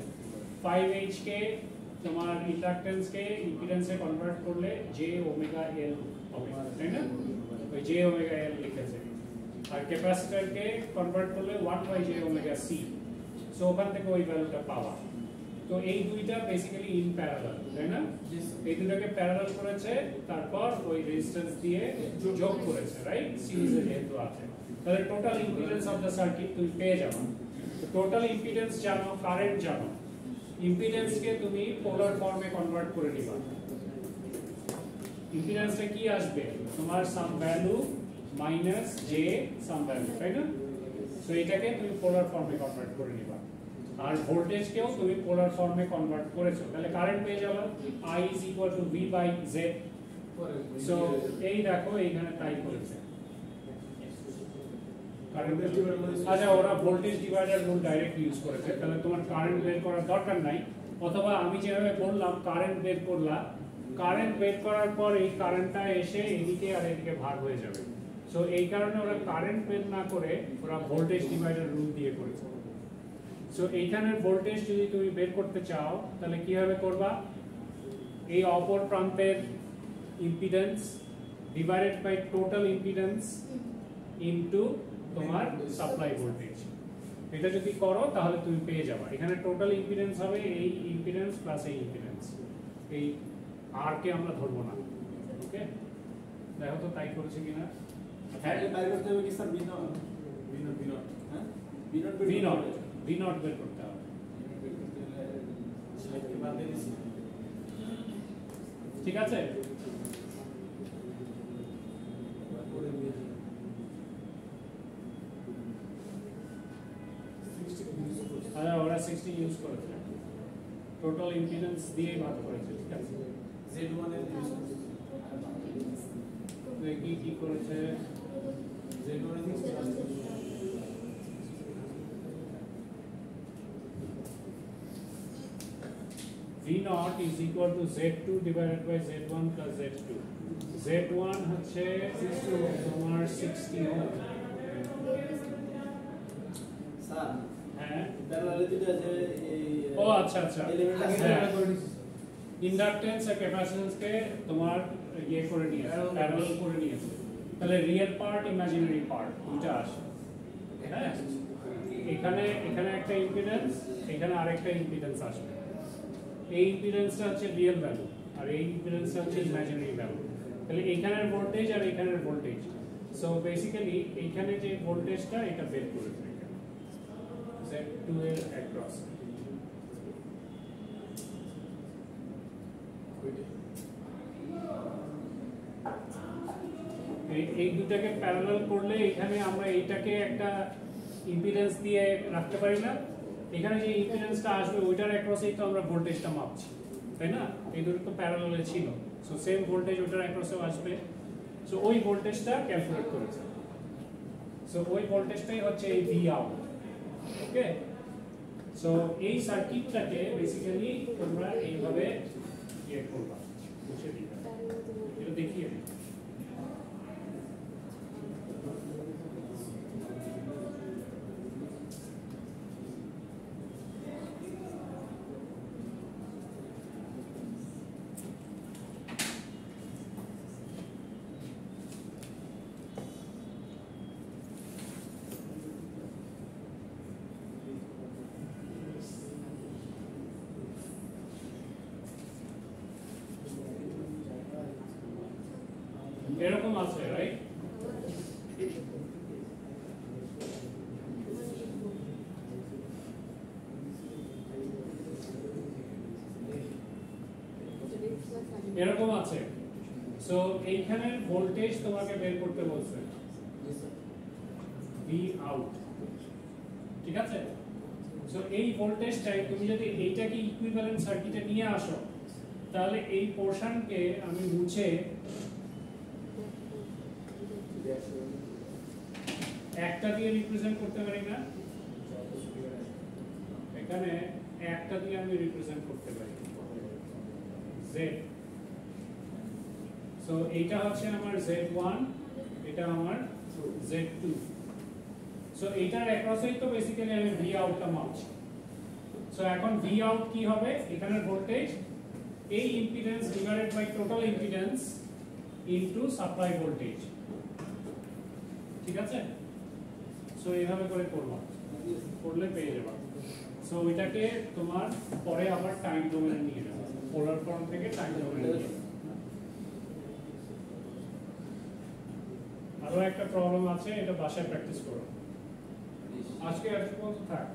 5H কে তোমার ইন্ডাক্টেন্স কে ইম্পিডেন্সে কনভার্ট করলে জে ওমেগা এল হবে, তাই না? ওই জে ওমেগা এল লিখেছে। আর ক্যাপাসিটর কে কনভার্ট করলে 1 by J omega C. So ওখান থেকে ওই ভ্যালুটা পাওয়া। তো এই দুইটা বেসিক্যালি ইন প্যারালাল, তাই না? এই দুটাকে প্যারালাল করেছে, তারপর ওই রেজিস্ট্যান্স দিয়ে যোগ করেছে, রাইট? সিরিজে যেহেতু আছে, তাহলে total impedance of the circuit তুমি পেয়ে যাবে। টোটাল ইম্পিডেন্স জানো, কারেন্ট জানো, ইম্পিডেন্স কে তুমি পোলার ফর্মে কনভার্ট করে নিবা। ইম্পিডেন্সটা কি আসবে? তোমার সাম ভ্যালু মাইনাস জে সাম ভ্যালু, তাই না? তো এটাকে তুমি পোলার ফর্মে কনভার্ট করে নিবা। আর ভোল্টেজ কেও তুমি পোলার ফর্মে কনভার্ট করেছো, তাহলে কারেন্ট পেয়ে যাবে I is equal to V by Z। So এই দেখো এইখানে তাই করেছে। কারেন্ট আচ্ছা ওরা voltage divider rule direct use করেছে, তাহলে তোমার কারেন্ট বের করার দরকার নাই। অথবা আমি যেভাবে বললাম কারেন্ট বের করলাম, কারেন্ট বের করার পর এই কারেন্টটা এসে এদিকে আর এদিকে ভাগ হয়ে যাবে। সো এই কারণে ওরা কারেন্ট বের না করে ওরা ভোল্টেজ ডিভাইডার রুল দিয়ে করেছে। সো এইখানের ভোল্টেজ যদি তুমি বের করতে চাও তাহলে কিভাবে করবা? এই অপর প্রান্তের impedance divided by total impedance into তোমার সাপ্লাই ভোল্টেজ। এটা যদি করো তাহলে তুমি পেয়ে যাবে এখানে টোটাল ইম্পিডেন্স হবে এই ইম্পিডেন্স প্লাস এই ইম্পিডেন্স, এই আর কে আমরা ধরবো না। ওকে, দেখো তো তাই করেছে কিনা। হ্যাঁ বাইরে করতে হবে কি স্যার? বি নট হ্যাঁ ভি নট বের করতে হবে। ঠিক আছে, আচ্ছা ওরা 60 ইউজ করেছে, টোটাল ইম্পিডেন্স দিয়ে ভাগ করেছে। ঠিক আছে, Z1 এর কি করেছে? Z1 এর V naught is equal to Z2 divided by Z1 plus Z2. Z1 হচ্ছে তোমার 60 ওহম। স্যার হ্যাঁ, প্যারালালিটিটা যে এই ও আচ্ছা আচ্ছা, ইন্ডাকটেন্স আর ক্যাপাসিট্যান্স কে তোমার ইয়ে করে নিয়েছে, প্যারালাল করে নিয়েছে। তাহলে রিয়েল পার্ট ইমাজিনারি পার্ট দুটো আসে। হ্যাঁ, এখানে একটা ইম্পিডেন্স, এখানে আরেকটা ইম্পিডেন্স আসবে। এই ইম্পিডেন্সটা হচ্ছে রিয়েল ভ্যালু আর এই ইম্পিডেন্সটা হচ্ছে ইমাজিনারি ভ্যালু। তাহলে এখানের ভোল্টেজ আর এখানের ভোল্টেজ, সো বেসিক্যালি এইখানে যে ভোল্টেজটা এটা বের করেছে Z2 এর অ্যাক্রস। এই দুটাকে প্যারালাল করলে এখানে আমরা এইটাকে একটা ইম্পিডেন্স দিয়ে রাখতে পারি না? এখানে যে ইম্পিডেন্সটা আসবে ওইটার অ্যাক্রসেই তো আমরা ভোল্টেজটা মাপছি, তাই না? এই দুটো তো প্যারালালে ছিল, সো সেম ভোল্টেজ ওইটার অ্যাক্রসেও আসবে। সো ওই ভোল্টেজটা ক্যালকুলেট করেছে। সো ওই ভোল্টেজটাই হচ্ছে এই ভি আউট। ওকে, সো এই সার্কিটটাকে বেসিক্যালি তোমরা এইভাবে ইয়ে করবা, মুছে দিবা। এটা দেখিয়ে দিই। এরকম আছে, রাইট? এরকম আছে। সো এইখানের ভোল্টেজ তোমাকে বের করতে বলছে ভি আউট। ঠিক আছে, সো এই ভোল্টেজটাই তুমি যদি এইটাকে ইকুইভ্যালেন্ট সার্কিটে নিয়ে আসো তাহলে এই পোরশনকে আমি মুছে একটা দিয়ে রিপ্রেজেন্ট করতে পারি না? এখানে একটা দিয়ে আমি রিপ্রেজেন্ট করতে পারি Z। সো এইটা হচ্ছে আমার Z1, এটা আমার Z2। সো এইটার অ্যাক্রসেই তো বেসিক্যালি আমি ভি আউটটা মাপছি। সো এখন ভি আউট কি হবে? এখানের ভোল্টেজ এই impedance divided by total impedance into supply voltage. ঠিক আছে, সো এইভাবে করে করবা, করলে পেয়ে যাবা। সো এটাকে তোমার পরে আবার টাইম ডোমেনে নিয়ে যাবে, পোলার ফর্ম থেকে টাইম ডোমেনে নিয়ে যাবে। আরো একটা প্রবলেম আছে, এটা বাসায় প্র্যাকটিস করো। আজকে এত পর্যন্ত থাক।